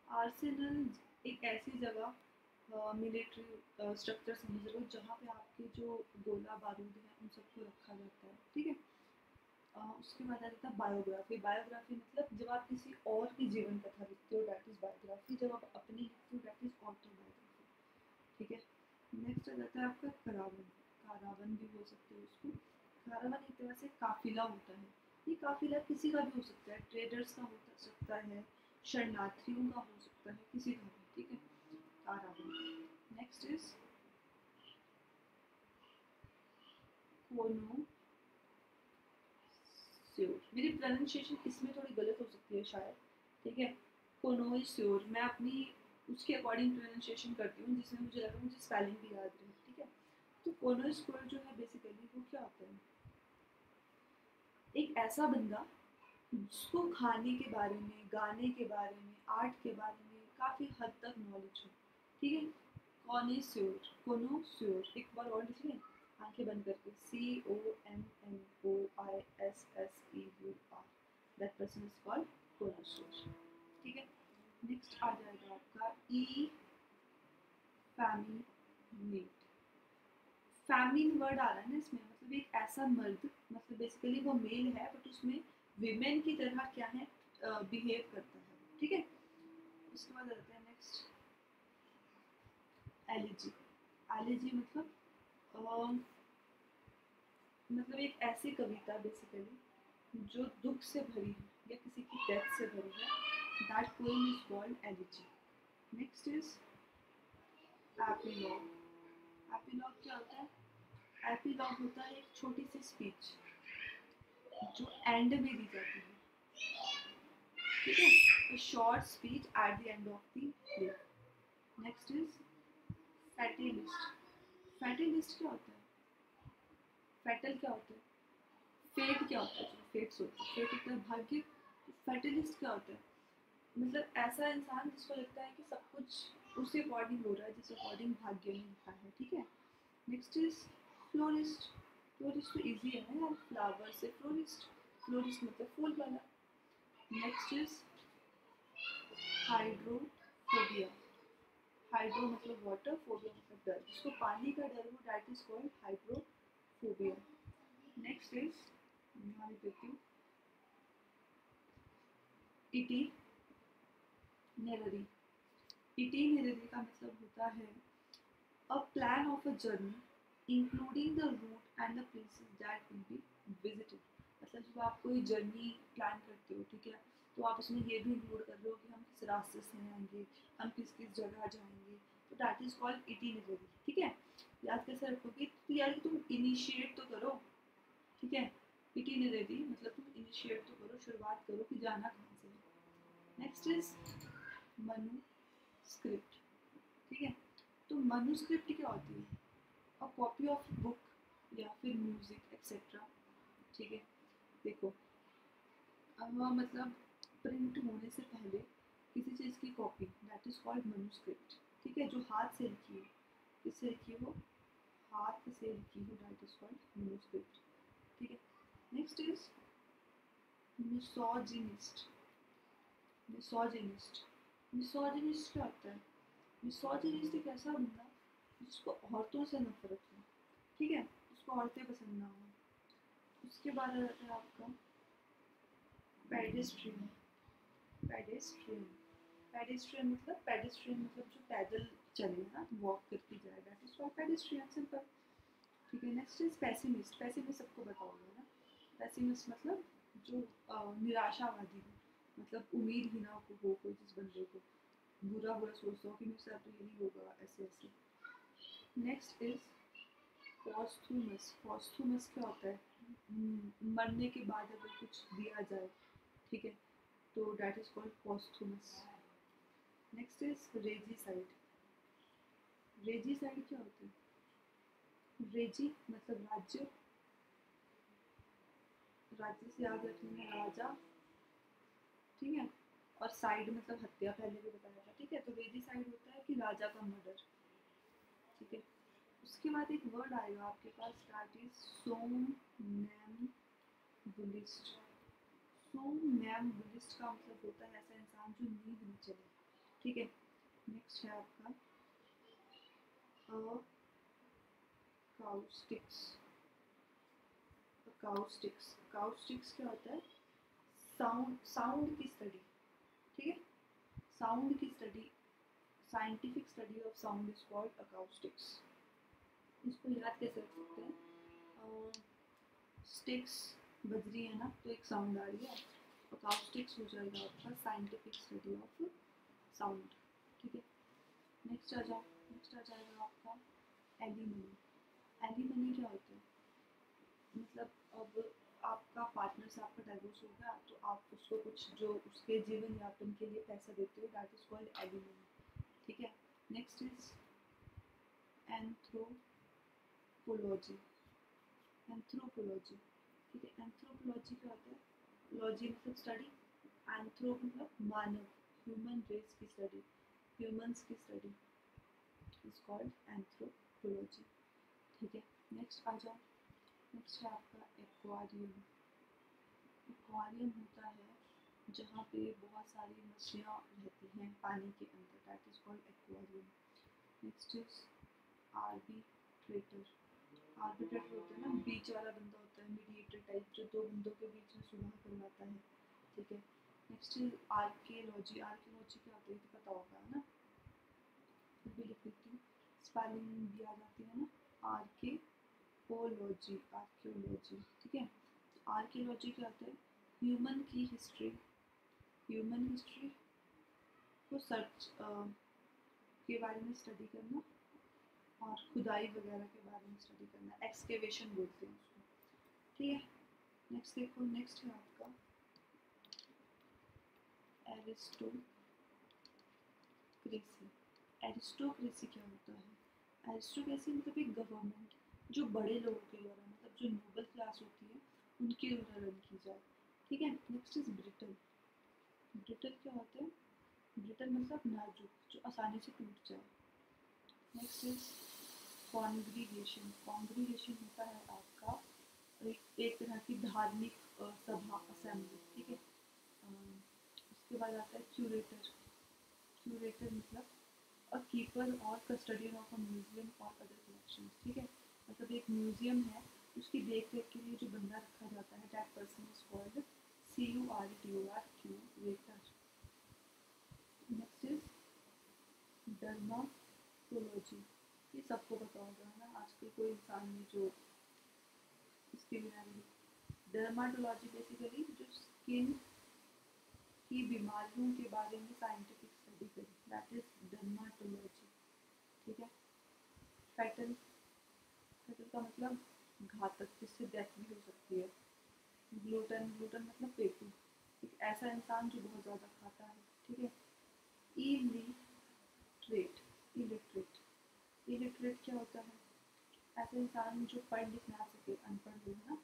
आर्सेनल एक ऐसी जगह, मिलिट्री स्ट्रक्चर समझ लो, जहाँ पे आपके जो गोला बारूद है उन सबको रखा जाता है, ठीक है। उसके बाद आ जाता है बायोग्राफी। बायोग्राफी मतलब जब आप किसी और की जीवन कथा लिखते हो, दैट इज बायोग्राफी। जब आप अपनी लिखते हो, दैट इज ऑटोबायोग्राफी, ठीक है। नेक्स्ट आ जाता है आपका करावन। कारावन भी हो सकते हो उसको। कारावन एक तरह से काफिला होता है। ये काफिला किसी का भी हो सकता है, ट्रेडर्स का हो सकता है, शरणार्थियों का हो सकता है, किसी का भी, ठीक है। कारावन। नेक्स्ट इज कोनो श्योर। मेरी प्रोनाउंसिएशन इसमें थोड़ी गलत हो सकती है शायद, ठीक है। कोनोइस्योर मैं अपनी उसके अकॉर्डिंग प्रोनाउंसिएशन करती हूँ जिसमें मुझे लगा मुझे स्पेलिंग भी याद रहे, ठीक है। तो कोनोइस्योर जो है बेसिकली वो क्या होता है? एक ऐसा बंदा जिसको खाने के बारे में, गाने के बारे में, आर्ट के बारे में काफ़ी हद तक नॉलेज हो, ठीक है। कॉनिस्योर, कोनोस्योर, एक बार और लिख लें आंखें बंद करके, CONNOISSEUR, that person is called connoisseur, ठीक है। नेक्स्ट आ जाएगा आपका ई फैमिनेट। फैमिन वर्ड आ रहा है ना इसमें, मतलब एक ऐसा मर्द, मतलब बेसिकली वो मेल है बट उसमें विमेन की तरह क्या है, बिहेव करता है, ठीक है। उसके बाद आता है नेक्स्ट एलिजी। एलिजी मतलब एक ऐसी कविता बेसिकली जो दुख से भरी है या किसी की डेथ से भरी है, that poem is called elegy. Next is epilogue. Epilogue क्या होता है? एपिलॉग होता है एक छोटी सी स्पीच जो एंड में दी जाती है, ठीक है। A short speech at the end of the play. Next is fatalist. fatalist क्या होता है? fatal क्या होता है? fate क्या होता है? जो fates होता है, fate होता है भाग्य। fatalist क्या होता है? मतलब ऐसा इंसान जिसको लगता है कि सब कुछ उसी अकॉर्डिंग हो रहा है जिस अकॉर्डिंग भाग्य में लिखा है, ठीक है। Next is florist. फ्लोरिस्ट तो इजी है ना यार, फ्लावर से फ्लोरिस्ट, फ्लोरिस्ट मतलब फूल वाला। Next is hydrophobia. हाइड्रो मतलब वाटर, फोबिया मतलब डर, जिसको पानी का डर हो, that is called hydrophobia. Next is, यहाँ लिख देती हूँ, इटी नेररी। इटिनररी का मतलब होता है a plan of a journey including the route and the places that will be visited. मतलब जब आप कोई जर्नी प्लान करते हो, ठीक है, तो आप उसमें ये भी इंक्लूड कर रहे हो कि हम किस रास्ते से आएंगे, हम किस किस जगह जाएंगे, तो दैट इज कॉल्ड इटिनररी, ठीक है। याद कैसे रखोगे, तो यार तुम इनिशिएट तो करो, ठीक है। इटिनररी मतलब तुम इनिशिएट तो करो, शुरुआत करो कि जाना कहाँ से है। नेक्स्ट इज मनुस्क्रिप्ट, ठीक है। तो मनुस्क्रिप्ट क्या होती है, अ कॉपी ऑफ बुक या फिर म्यूजिक एक्सेट्रा, ठीक है। देखो मतलब प्रिंट होने से पहले किसी चीज़ की copy, that is called manuscript, ठीक है, जो हाथ से लिखी हो, किससे लिखी हो, हाथ से लिखी हो, दैट इज कॉल्ड मनुस्क्रिप्ट, ठीक है। Next is misogynist. Misogynist, misogynist क्या होता है, मिसोजिनिस्ट एक ऐसा बंदा जिसको औरतों से नफरत हो, ठीक है, उसको औरतें पसंद ना हो। उसके बाद आ जाता है आपका पेडेस्ट्रियन। पेडेस्ट्रियन, पेडेस्ट्रियन मतलब, पेडेस्ट्रियन मतलब जो पैदल चले ना, वॉक करके जाए, that is called pedestrian, simple, ठीक है। Next is pessimist. पेसिमिस्ट सबको पता होगा ना, पेसिमिस्ट मतलब जो निराशावादी हो, मतलब उम्मीद ही ना हो कोई चीज़ बंदे को, बुरा बुरा सोचता हो कि मेरे साथ तो ये नहीं होगा, ऐसे ऐसे। Next is पॉस्थुमस। पॉस्थुमस क्या होता है, मरने के बाद अगर कुछ दिया जाए, ठीक है, तो that is called posthumous. Next is regicide. Regicide क्या होता है, रेजी मतलब राज्य, राज्य से याद रखना है राजा, ठीक है, और साइड मतलब हत्या, पहले भी बताया था, ठीक है। तो रेजीसाइड होता है कि राजा का मर्डर, ठीक है। उसके बाद एक वर्ड आएगा आपके पास, दैट इज सोमनैम्बुलिस्ट। सोमनैम्बुलिस्ट का मतलब होता है ऐसा इंसान जो नींद में चले, ठीक है। नेक्स्ट है आपका अकाउस्टिक्स। अकाउस्टिक्स, अकाउस्टिक्स क्या होता है, साउंड, साउंड की स्टडी, ठीक है, साउंड की study, scientific study of sound is called acoustics. इसको याद कैसे रख सकते हैं, स्टिक्स बज रही है ना, तो एक साउंड आ रही है, अकाउस्टिक्स हो जाएगा आपका साइंटिफिक स्टडी ऑफ साउंड, ठीक है। नेक्स्ट आ जाओ, नेक्स्ट आ जाएगा आपका एलिमनी। एलिमनी क्या होता है, मतलब अब आपका पार्टनर से आपका डाइवोर्स हो गया, तो आप उसको कुछ जो उसके जीवन यापन के लिए पैसा देते हो, दैट इज कॉल्ड एलिमनी, ठीक है। Next is anthropology. एंथ्रोपोलॉजी, ठीक है, एंथ्रोपोलॉजी क्या होता है, लॉजी मतलब स्टडी, एंथ्रो मतलब मानव, ह्यूमन रेस की स्टडी, ह्यूमंस की स्टडी इज कॉल्ड एंथ्रोपोलॉजी, ठीक है। नेक्स्ट आ जाओ, नेक्स्ट है आपका एक्वारियम। एक्वारियम होता है जहाँ पे बहुत सारी मछलियाँ रहती हैं पानी के अंदर, that is called aquarium. Next is arbitrator. Arbitrator होता है ना, बीच वाला बंदा होता है, मीडिएटर टाइप, जो दो बंदों के बीच में सुलह करवाता है, ठीक है। Next is archaeology. आर्कियोलॉजी क्या होता है तो पता होगा ना, फिर भी लिख देती हूँ, स्पेलिंग भी आ जाती है ना, आर्कियोलॉजी, आर्कियोलॉजी, ठीक है। आर्कियोलॉजी क्या होता है, ह्यूमन की हिस्ट्री, ह्यूमन हिस्ट्री को सर्च के बारे में स्टडी करना, और खुदाई वगैरह के बारे में स्टडी करना, एक्सकेवेशन बोलते हैं उसको, ठीक है। नेक्स्ट देखो, नेक्स्ट है आपका एरिस्टोक्रेसी। एरिस्टोक्रेसी क्या होता है, एरिस्टोक्रेसी मतलब एक गवर्नमेंट जो बड़े लोगों के द्वारा, मतलब जो नोबल क्लास होती है उनके द्वारा रन की जाए, ठीक है। Next is brittle. ब्रिटल क्या होता है, ब्रिटल मतलब नाजुक, जो आसानी से टूट जाए। Next is congregation. कॉन्ग्रीगेशन होता है आपका एक तरह की धार्मिक सभा, असेंबली, ठीक है। उसके बाद आता है क्यूरेटर। क्यूरेटर मतलब अ कीपर और कस्टडियन ऑफ अ म्यूजियम और अदर कलेक्शन, ठीक है, मतलब एक म्यूजियम है उसकी देख रेख के लिए जो बंदा रखा जाता है, that person is called CURATOR, curator. Next is dermatology, ये सबको पता होगा है ना, आजकल कोई इंसान नहीं जो इसके बिना नहीं। डर्माटोलॉजी बेसिकली जो स्किन की बीमारियों के बारे में साइंटिफिक स्टडी करी, दैट इज डर्माटोलॉजी। ठीक है। फैटल, फैटल का मतलब घातक, जिससे डेथ भी हो सकती है। ग्लूटन, ग्लूटन मतलब पेटू, एक ऐसा इंसान जो बहुत ज़्यादा खाता है। ठीक है। इलिटरेट, इलिटरेट, इलिटरेट क्या होता है? ऐसा इंसान जो पढ़ लिख ना सके, अनपढ़ हो ना।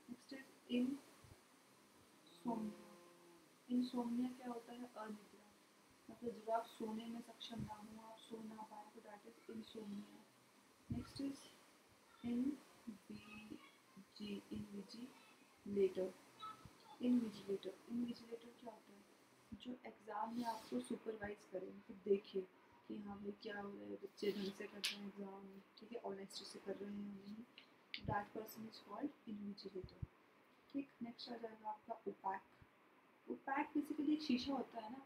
नेक्स्ट इज इंसोम्निया, इंसोम्निया क्या होता है? अनिद्रा, मतलब जब आप सोने में सक्षम ना हो, आप सो ना पाए, तो that is insomnia. Next is invigilator, invigilator, invigilator क्या होता है? जो एग्ज़ाम में आपको सुपरवाइज करे, मतलब देखे कि हाँ भाई क्या हो रहा है, बच्चे ढंग से कर रहे हैं एग्ज़ाम, ठीक है, ऑनेस्टी से कर रहे हैं या नहीं, that person is called invigilator. ठीक। नेक्स्ट आ जाएगा आपका ओपैक। ओपैक बेसिकली एक शीशा होता है ना,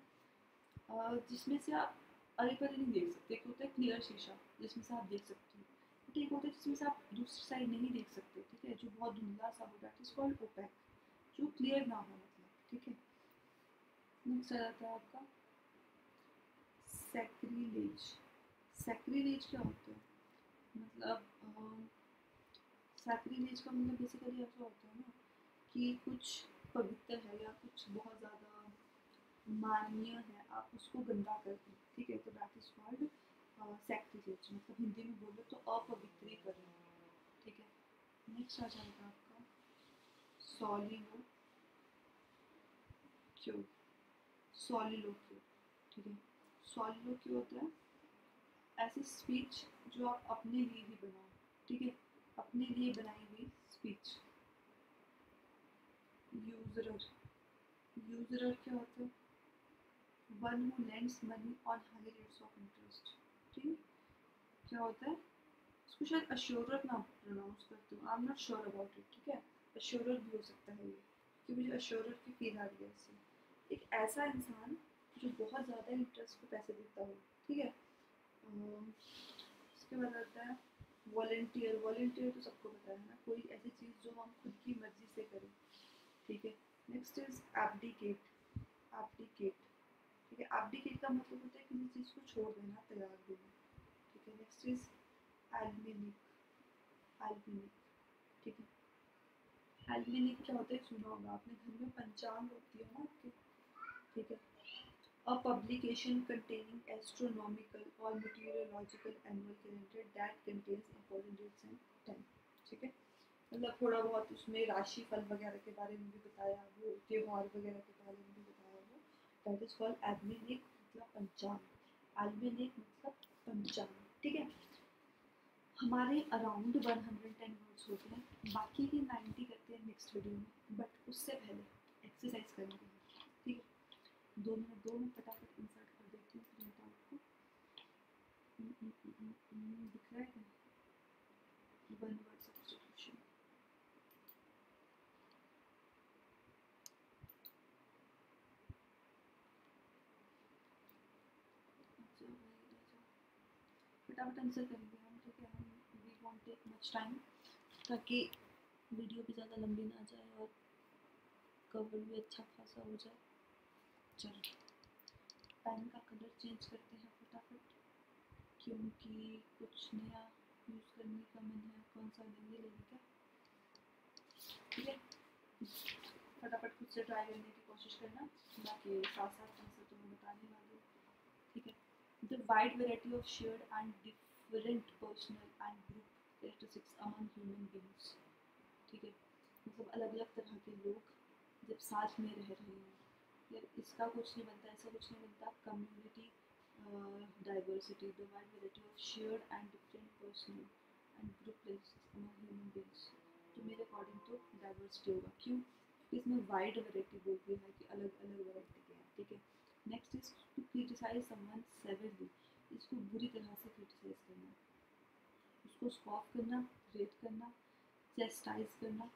जिसमें से आप अरे परे नहीं देख सकते। एक होता है क्लियर शीशा, जिसमें से आप देख सकते हो, बट एक होता है जिसमें से आप दूसरी साइड नहीं देख सकते। ठीक है, जो बहुत धुंधला सा होता है, दैट इज कॉल्ड ओपैक, जो क्लियर ना हो मतलब। ठीक है। नेक्स्ट आ जाता है आपका सैक्रिलेज। सैक्रिलेज क्या होता है? मतलब सैक्रिलेज का मतलब बेसिकली ऐसा होता है ना कि कुछ पवित्र है या कुछ बहुत ज़्यादा माननीय है, आप उसको गंदा कर दें। ठीक है, तो दैट इज कॉल्ड सैक्रिलेज, मतलब हिंदी में बोलो तो अपवित्रीकरण। ठीक है। नेक्स्ट आ जाएगा आपका सॉलिलोक्यू, सॉलिलोक्यू। ठीक है। सॉलिलोक्यू होता है ऐसी स्पीच जो आप अपने लिए ही बनाओ। ठीक है, अपने लिए बनाई हुई स्पीच। यूजरर, यूजरर क्या होता है? One who lends money on high rates of interest. ठीक है। क्या होता है? इसको शायद अश्योरर नाम प्रोनाउंस करते हो, I am not sure about it. ठीक है, अश्योरर भी हो सकता है ये, क्योंकि मुझे अश्योरर की फील आ रही है इससे। एक ऐसा इंसान जो बहुत ज़्यादा इंटरेस्ट पे पैसे देता हो। ठीक है। उसके बाद आता है वॉलेंटियर। वॉलेंटियर तो सबको पता है ना, कोई ऐसी चीज़ जो हम खुद की मर्जी से करें। ठीक है। Next is abdicate, abdicate. ठीक है, एब्डिकेट का मतलब होता है किसी चीज़ को छोड़ देना, त्याग देना। ठीक है। नेक्स्ट इज एल्मिनिक, एल्मिनिक। ठीक है। एल्मिनिक क्या होता है? सुना होगा आपने, घर में पंचांग होती है ना आपके। ठीक है। A publication containing astronomical or meteorological annual calendar that contains important dates and time। ठीक है, मतलब थोड़ा बहुत उसमें राशि फल वगैरह के बारे में भी बताया, वो त्योहार वगैरह के बारे में भी बताया हो, दैट इज कॉल्ड एल्मेनिक, मतलब पंचांग। एल्मेनिक मतलब पंचांग। ठीक है। हमारे अराउंड 110 वर्ड्स होते हैं, बाकी के 90 करते हैं नेक्स्ट वीडियो में, बट उससे पहले एक्सरसाइज करेंगे। ठीक है, 2 मिनट दो, मैं फटाफट इंसर्ट कर देती हूँ प्रिंट आउट को। दिख रहा है क्या? One word substitution. फटाफट आंसर करेंगे हम। ठीक है, हम we won't take much time, ताकि वीडियो भी ज़्यादा लंबी ना जाए और कवर भी अच्छा खासा हो जाए। चलो, पेन का कलर चेंज करते हैं फटाफट, क्योंकि कुछ नया यूज़ करने का मन है। कौन सा लेंगे, लेंगे क्या? ठीक है, फटाफट खुद से ट्राई करने की कोशिश करना, बाकी साथ साथ आंसर तो मैं बताने वाली हूँ। ठीक है। The wide variety of shared and different personal and group characteristics among human beings. ठीक है, मतलब अलग अलग तरह के लोग जब साथ में रह रहे हैं, यार इसका कुछ नहीं बनता, ऐसा कुछ नहीं बनता। Community diversity, the wide variety of shared and different personal and group characteristics among human beings. तो मेरे अकॉर्डिंग तो डाइवर्सिटी होगा। क्यों? क्योंकि इसमें वाइड वैरायटी बोल रही है कि अलग अलग वैरायटी के हैं। ठीक है। Next is to criticise someone severely, इसको बुरी तरह से क्रिटिसाइज करना, उसको स्कॉफ करना, रेट करना, चेस्टाइज करना,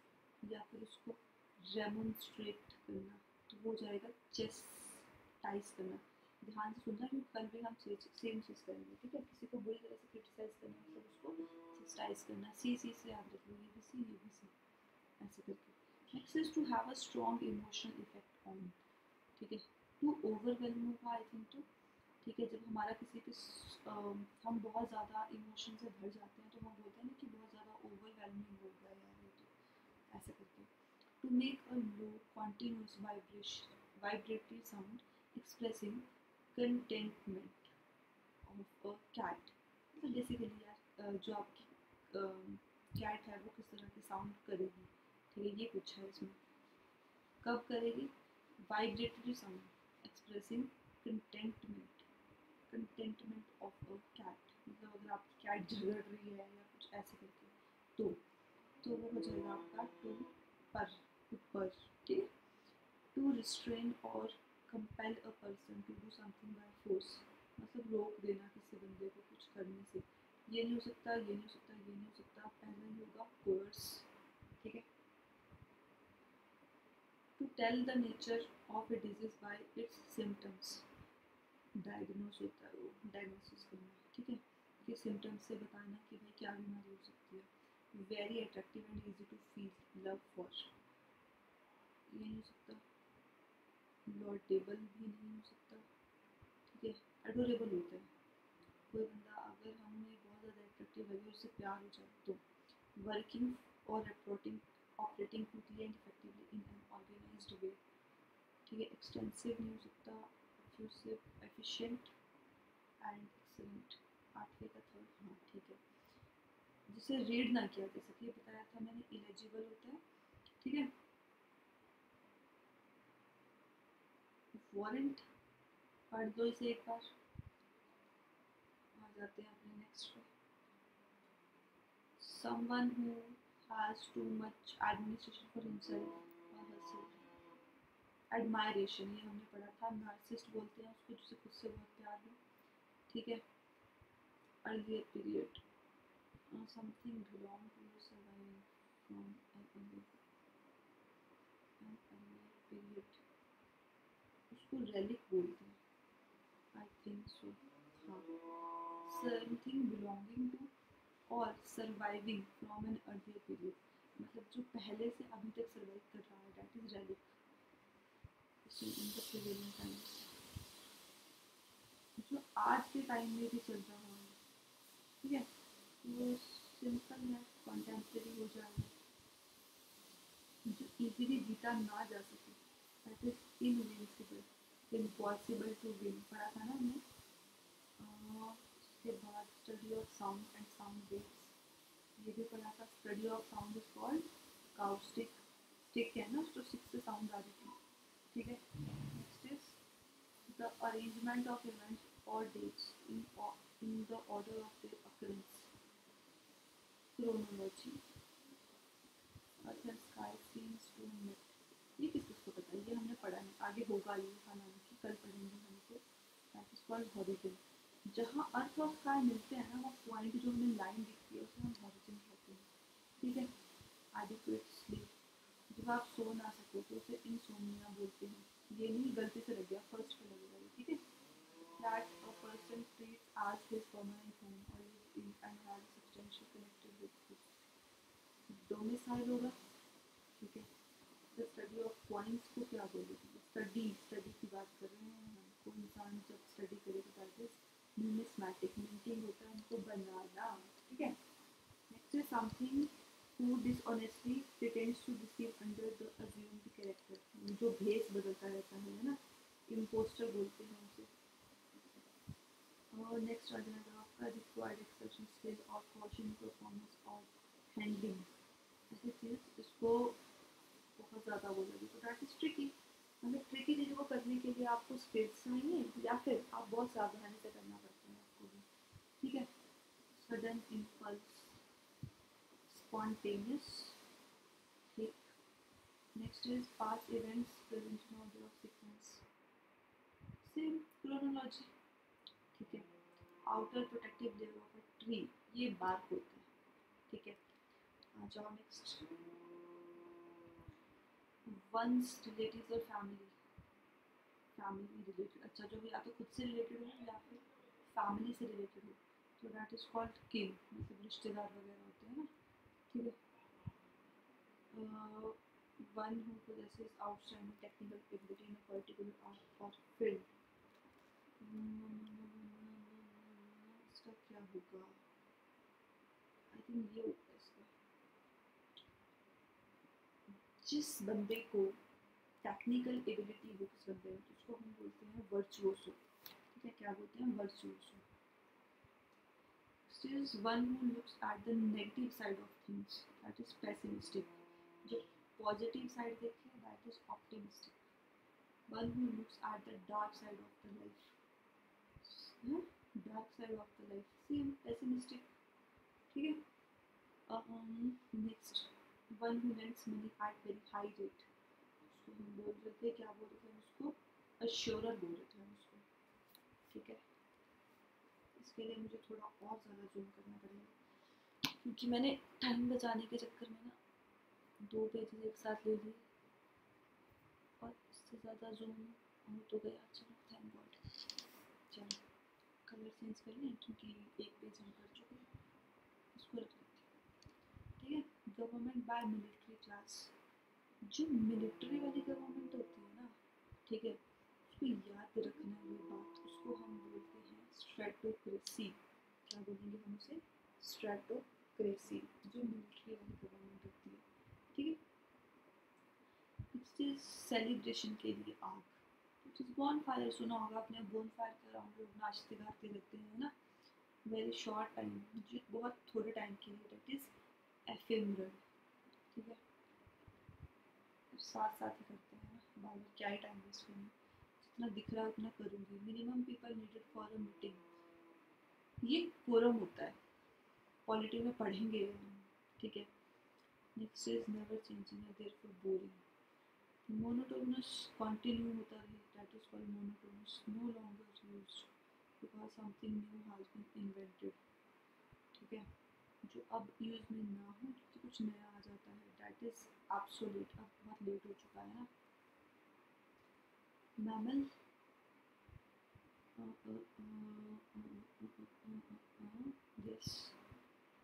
या फिर उसको रेमोन्स्ट्रेट करना, तो वो जाएगा चेस्टाइज करना। ध्यान से सुनना क्योंकि कल भी हम सेम चीज़ करेंगे, ठीक है। किसी को बुरी तरह से क्रिटिसाइज करना मतलब उसको सिस्टाइज करना, सी से याद रख लो, ये भी सी, ये भी सी, ऐसे करके। Next is to have a strong emotional effect on, ठीक है। टू ओवरवेलम होगा आई थिंक तो, ठीक है। जब हमारा किसी पे हम बहुत ज़्यादा इमोशन से भर जाते हैं तो हम बोलते हैं ना कि बहुत ज़्यादा ओवरवेलमिंग हो गया यार ये तो, ऐसे करके। To make a low continuous vibratory sound expressing contentment of a cat, मतलब बेसिकली यार जो आपकी कैट है वो किस तरह की साउंड करेगी, ठीक है, ये पूछा है इसमें। कब करेगी? Vibratory sound expressing contentment, contentment of a cat, मतलब अगर आपकी कैट झगड़ रही है या कुछ ऐसे करके तो वो हो जाएगा आपका टू पर, ऊपर, ठीक है। टू रिस्ट्रेन और compel a person to do something by force, मतलब रोक देना किसी बंदे को कुछ करने से, ये नहीं हो सकता, ये नहीं हो सकता, ये नहीं हो सकता, पहला ही होगा कोर्स, ठीक है। To tell the nature of a disease by its symptoms, diagnose होता है वो, डायग्नोसिस करना, ठीक है, कि सिम्टम्स से बताना कि भाई क्या बीमारी हो सकती है। Very attractive and easy to feel love for, ये नहीं हो सकता। लॉर्डेबल भी नहीं हो सकता, ठीक है। एडोरेबल होता है कोई बंदा, अगर हमें बहुत ज़्यादा अट्रैक्टिव लगे, उससे प्यार हो जाए तो। वर्किंग और operating quickly and effectively in an organized way, ठीक है। एक्सटेंसिव नहीं हो सकता, एफ्यूसिव, एफिशिएंट एंड एक्सीलेंट, आठवें का थर्ड, हाँ ठीक है। जिसे रीड ना किया जा सके, बताया था मैंने, इलेजिबल होता है, ठीक है। वारंट, पढ़ दो इसे एक बार, आ जाते हैं अपने नेक्स्ट पे। someone who has too much administration for himself or herself, admiration, ये हमने पढ़ा था, नार्सिस्ट बोलते हैं उसको जिसे खुद से बहुत प्यार हो, ठीक है। earlier period, something belong to or surviving from an earlier period, उसको relic बोलते हैं आई थिंक सो, हाँ। समथिंग बिलोंगिंग टू और surviving from an earlier period, मतलब जो पहले से अभी तक सर्वाइव कर रहा है, that is relic in the prevailing times, जो आज के टाइम में भी चल रहा है, ठीक है। वो सिंपल है, कॉन्टेम्परेरी हो जाएगा, जो इजीली जीता ना जा सके, that is invincible, impossible to win, पढ़ा था ना हमने। उसके बाद study of sound and sound waves, ये भी पढ़ा था। Study of sound is called acoustic, stick है ना तो स्टिक से साउंड आ रही थी, ठीक है। Next is the arrangement of events और dates in the order of their occurrence, chronology, earth and sky seems to meet, ये किसको पता है, ये हमने पढ़ा है, आगे होगा ये, हालांकि कल पढ़ेंगे हम इसे। दैट इज कॉल्ड हॉरिजन, जहाँ अर्थ और स्काई मिलते हैं ना, वो पॉइंट जो हमें लाइन दिखती है उसे हम हॉरिजन कहते हैं, ठीक है। एडिक्वेट स्लीप, जब आप सो ना सको तो उसे इंसोम्निया बोलते हैं, ये नहीं गलती से लग गया, फर्स्ट पे लगेगा ये, ठीक है। That a person treats as his permanent home और lives in and has a substantial connected with his domicile होगा, ठीक है। द स्टडी ऑफ पॉइंट्स को क्या बोलेगी, स्टडी की बात कर रहे हैं हम, कोई इंसान जब स्टडी करेगा दैट इज न्यूमिस्मैटिक, मिंटिंग होता है उनको बनाना, ठीक है। Next is something who dishonestly pretends to deceive under the assumed character, जो भेस बदलता रहता है ना, इम्पोस्टर बोलते हैं उसे। और नेक्स्ट आ जाएगा आपका रिक्वायर्ड एक्सेप्शन स्किल और कॉशन परफॉर्मेंस और हैंडलिंग, ऐसी चीज़ इसको बहुत ज़्यादा बोलेगी, तो दैट इज ट्रिकी, मतलब ट्रिकी चीज़ों को करने के लिए आपको स्किल्स चाहिए या फिर आप बहुत सावधानी से करना पड़ता है आपको भी, ठीक है। सडन इम्पल्स, स्पॉन्टेनियस, ठीक। Next is past events, present in order of sequence, same chronology, ठीक है। Outer protective layer of a tree, ये बार्क होता है, ठीक है। आ जाओ नेक्स्ट, वंस रिलेटिव्स और फैमिली, फैमिली रिलेटेड, अच्छा जो या तो खुद से रिलेटेड हो या फिर फैमिली से रिलेटेड हो, तो दैट इज कॉल्ड किन, मतलब रिश्तेदार वगैरह होते हैं ना, ठीक है। One who possesses outstanding technical ability in a particular art or field। इसका क्या होगा, आई थिंक ये होगा इसका, जिस बंदे को टेक्निकल एबिलिटी हो किस बंदे में, उसको हम बोलते हैं वर्चुओसो, ठीक है, क्या बोलते हैं, वर्चुओसो। Is one who looks at the negative side of things, that is pessimistic। जो positive side देखे, that is optimistic। One who looks at the dark side of the life, dark side of the life, same pessimistic, ठीक है। Next, one who lends money at very high rate, उसको हम बोल रहे थे, क्या बोल रहे थे उसको, assurer बोल रहे थे हम उसको, ठीक है। इसके लिए मुझे थोड़ा और ज़्यादा जूम करना पड़ेगा, क्योंकि मैंने टाइम बचाने के चक्कर में ना 2 पेजेस एक साथ ले लिए और इससे ज़्यादा जूम हो तो गया। चलो थैंक गॉड। चलो कलर चेंज कर लें, क्योंकि एक पेज हम कर चुके हैं, इसको रख लेते हैं, ठीक है। गवर्नमेंट बाय मिलिट्री क्लास, जो मिलिट्री वाली गवर्नमेंट होती है ना, ठीक है, उसको याद रखना ये बात, उसको हम बोलते हैं स्ट्रेटोक्रेसी। क्या बोलेंगे हम उसे, स्ट्रेटोक्रेसी, जो मिलिट्री वाली गवर्नमेंट होती है, ठीक है। इस सेलिब्रेशन के लिए आग, बॉन फायर सुना होगा आपने, बॉन फायर के अराउंड लोग नाचते गाते रहते हैं ना, वेरी शॉर्ट टाइम, जो बहुत थोड़े टाइम के लिए, दैट इज एफेमरल, ठीक है। साथ साथ ही करते हैं ना, बार बार क्या ही टाइम वेस्ट करना, जितना दिख रहा है उतना करूँगी। Minimum people needed for a meeting, ये कोरम होता है, पॉलिटी में पढ़ेंगे, ठीक है। नेक्स्ट इज नेवर चेंजिंग है देयरफॉर बोरिंग। मोनोटोनस कंटिन्यू होता है, that is called monotonous. No longer used because something new has been invented, ठीक है। जो अब यूज में ना हो तो कुछ नया आ जाता है, दैट इज एब्सोल्यूट। अब बहुत लेट हो चुका है ना। Mammal, yes,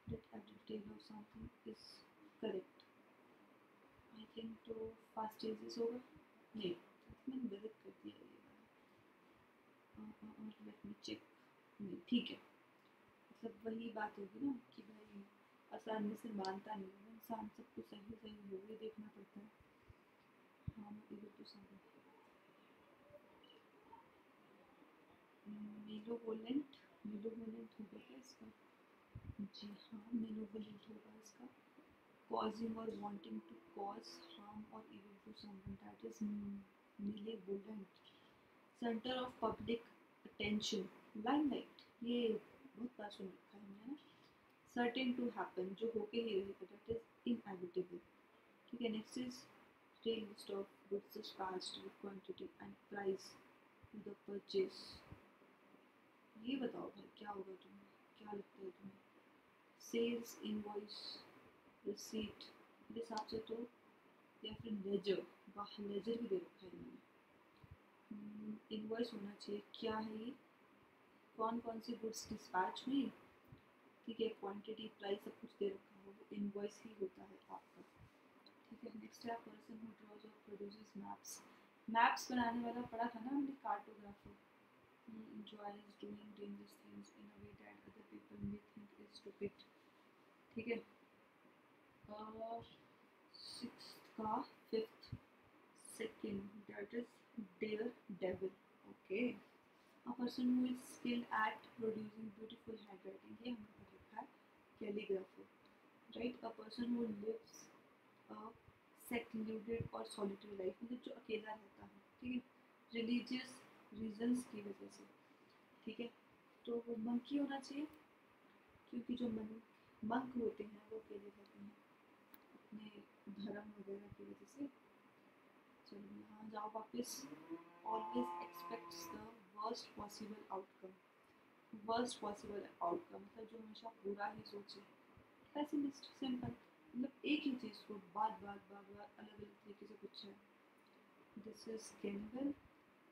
that every detail of something is correct। I think तो फास्ट चेंजेस होगा, नहीं मैंने गलत कर दिया ये वाला, लेट मी चेक, नहीं ठीक है। मतलब वही बात होगी ना कि भाई आसानी से मानता नहीं है इंसान, सब कुछ सही सही हो ये देखना पड़ता है। हाँ एबल टू समझ, मेलोवोलेंट, मेलोवोलेंट होगा क्या इसका, जी हाँ मेलोवोलेंट होगा इसका। causing or wanting to cause harm or evil to someone, that is malevolent। center of public attention, limelight, ये बहुत बार सुन रखा है मैंने ना। certain to happen, जो होके ही रहेगा, that is inevitable, ठीक है। next is list of goods dispatched with quantity and price to the purchase। ये बताओ भाई क्या होगा तुम्हें, क्या लगता है तुम्हें, सेल्स इनवॉइस रिसीट मेरे हिसाब से तो, या फिर लेजर, वाह लेजर भी दे रखा है इन्होंने। इनवॉइस होना चाहिए, क्या है ये, कौन कौन सी गुड्स डिस्पैच हुई, ठीक है, क्वांटिटी प्राइस सब कुछ दे रखा हो, वो इनवॉइस ही होता है आपका, ठीक है। नेक्स्ट है पर्सन हु ड्रॉज और प्रोड्यूसेस मैप्स। मैप्स बनाने वाला पढ़ा था ना हमने, cartographer. enjoys doing dangerous things in a way that other people may think is stupid, ठीक है। सिक्स्थ का fifth second, that is daredevil, okay. A person who is skilled at producing beautiful handwriting, ये हमने पढ़ रखा है, calligrapher, right। A person who lives a secluded or solitary life, मतलब जो अकेला रहता है, ठीक है, religious reasons की वजह से, ठीक है। तो वो मंकी होना चाहिए, क्योंकि जो मंक होते हैं वो अकेले रहते हैं अपने धर्म वगैरह की वजह से। चलो यहाँ जाओ वापस। Always aspects the worst possible outcome, worst possible outcome मतलब जो हमेशा बुरा ही सोचे। पेसिमिस्ट, सिंपल, मतलब एक ही चीज़ को बार बार अलग अलग तरीके से पूछा है। This is cannibal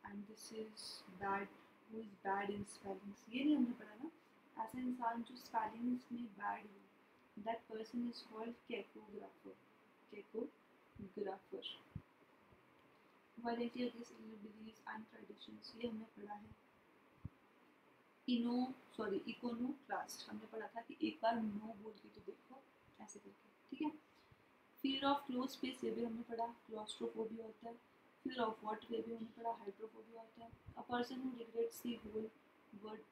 and this is bad, who is bad in spellings, ये नहीं हमने पढ़ा ना। ऐसा इंसान जो स्पेलिंग्स में बैड हो, that person is called cacographer, cacographer. Variety against beliefs and traditions, ये हमने पढ़ा है। इकोनोक्लास्ट हमने पढ़ा था कि एक बार नो बोल के तो देखो ऐसे करके, ठीक है। फियर ऑफ क्लोज स्पेस, ये भी हमने पढ़ा, क्लॉस्ट्रोफोबिया होता है। फियर ऑफ वाटर, ये भी हमने पढ़ा, हाइड्रोफोबिया होता है। A person who regrets the whole world,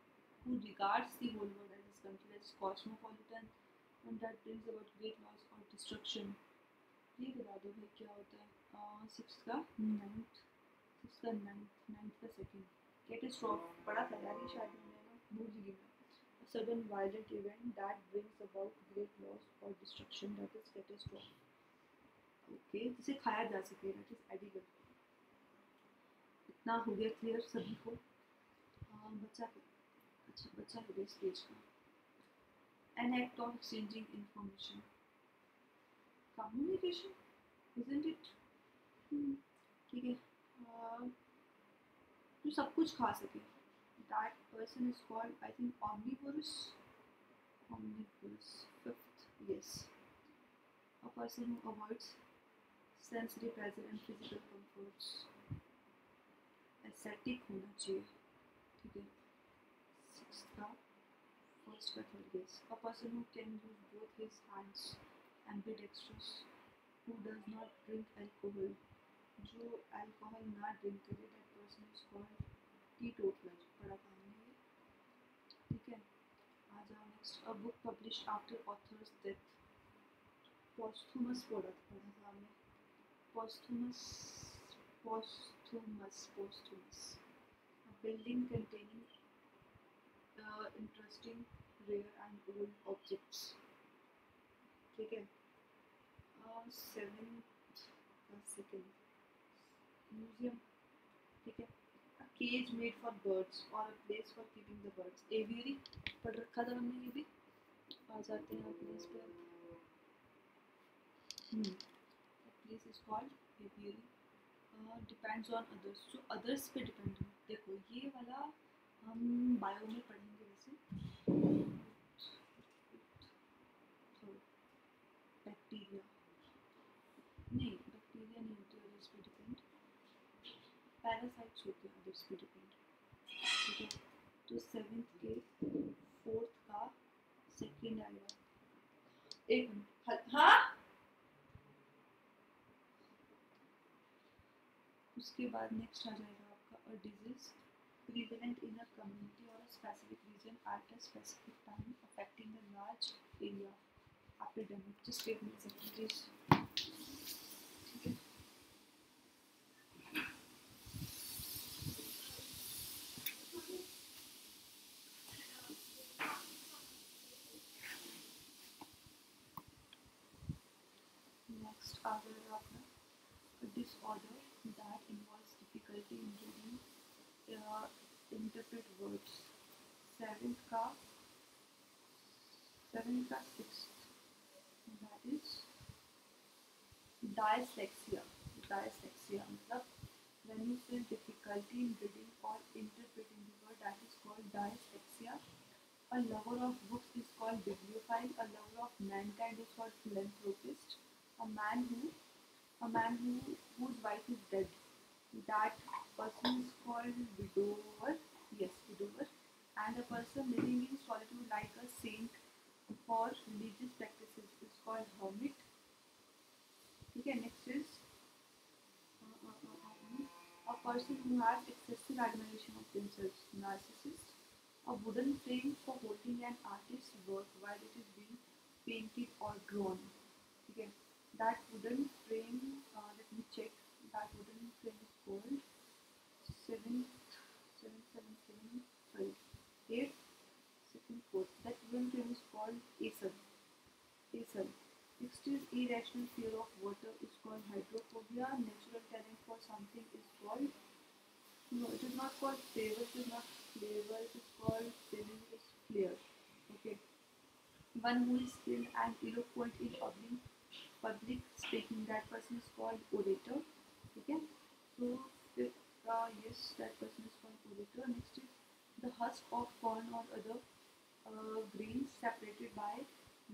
who regards the whole world as his country as cosmopolitan and that brings about great loss or destruction, ये बता दो भाई क्या होता है। सिक्स का नाइन्थ, सिक्स का नाइन्थ, नाइन्थ का सेकेंड, कैटेस्ट्रॉफ पढ़ा था यार, ये शायद मैंने ना भूल ही गई। A sudden violent event that brings about great loss or destruction, that is catastrophe. Okay, जिसे खाया जा सके, that is edible. इतना हो गया क्लियर सभी को। बच्चा अच्छा बच्चा हो गया इस पेज का। An act of exchanging information, communication, isn't it? ठीक है, जो सब कुछ खा सके, that person is called, I think, omnivorous. Omnivorous, fifth, yes. A person who avoids sensory pleasure and physical comforts, ascetic होना चाहिए, ठीक है। सिक्स्थ का फर्स्ट का third, yes. A person who can use both his hands, ambidextrous. Who does not drink alcohol, जो अल्कोहल ना ड्रिंक करे, that person is called teetotaller, पढ़ा था हमने ये, ठीक है। आ जाओ next. A book publish after author's death, posthumous पढ़ा था हमने, posthumous, posthumous, posthumous. A building containing interesting rare and old objects, ठीक है। सेवेंथ का सेकेंड, म्यूजियम, ठीक है। A cage made for birds or a place for keeping the birds, aviary पढ़ रखा था हमने ये भी। आ जाते हैं अपने इस पर। Place is called aviary. Depends on others, जो अदर्स पे डिपेंड है। देखो ये वाला हम बायो में पढ़ेंगे वैसे। बैक्टीरिया नहीं, बैक्टीरिया नहीं होते अदर्स पे डिपेंड, पैरासाइट्स होते हैं अदर्स पे डिपेंड, ठीक है। तो सेवेंथ के फोर्थ का सेकेंड आएगा, एक मिनट, हाँ। उसके बाद नेक्स्ट आ जाएगा आपका a disease prevalent in a community और a specific region at a specific time affecting a large area, epidemic. Just give me a second please, ठीक है। नेक्स्ट आ जाएगा अपना disorder that involves difficulty in reading interpret words, seventh का sixth, that is dyslexia. Dyslexia मतलब when you feel difficulty in reading or interpreting the word, that is called dyslexia. A lover of books is called bibliophile. A lover of mankind is called philanthropist. A man whose wife is dead, that person is called widower. Yes, widower. And a person living in solitude like a saint for religious practices is called hermit. ठीक है, next is a person who has excessive admiration of themselves, narcissist. A wooden frame for holding an artist's work while it is being painted or drawn. ठीक है, that wooden frame, let me check, that wooden frame is called 8, second, fourth. That wooden frame is called acer. Next is irrational fear of water is called hydrophobia. Natural talent for something is called, no, it is not called flavor, it is not flavor, it is called flair. Okay. One who is skilled and eloquent in public speaking, that person is called orator. ठीक है। तो Yes, that person is called pollinator. Next is the husk of corn or other grains separated by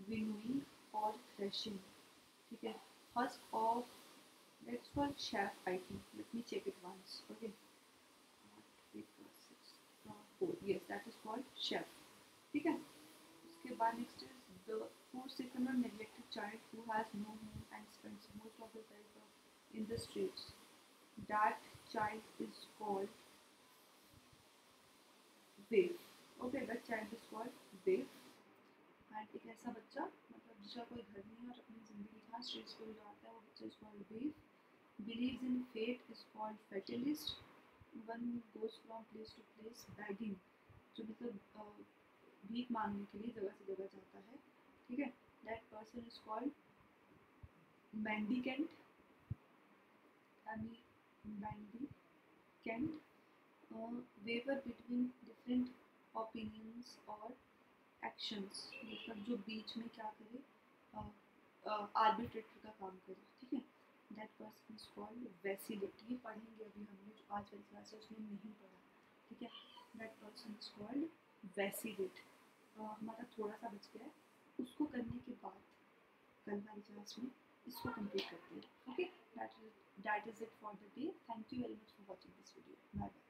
winnowing or threshing. ठीक है, husk of, that's called chaff I think. Let me check it once. Okay, 4, yes, that is called chaff. ठीक है, उसके बाद next is the forsaken or neglected child who has no home and spends most of his life in the streets. That child is called waif. Okay, that child is called waif. And एक ऐसा बच्चा मतलब जिसका कोई घर नहीं है और अपनी ज़िंदगी का स्ट्रेस पे गुजारता है, वो बच्चा is called waif. Believes in fate is called fatalist. One goes from place to place begging, जो मतलब भीख मांगने के लिए जगह से जगह जाता है. ठीक है, that person is called mendicant. Mendicant waver between different opinions और एक्शंस, मतलब जो बीच में क्या करे, आर्बिट्रेटर का काम करे. ठीक है, that person is called vacillate. ये पढ़ेंगे अभी हम लोग, जो आज वाली क्लास है उसमें नहीं पढ़ा. ठीक है, that person is called vacillate. हमारा थोड़ा सा बच गया है, उसको करने के बाद कल वाली क्लास में इसको कंप्लीट करते हैं. Okay, that is it for the day. Thank you very much for watching this video. Bye bye.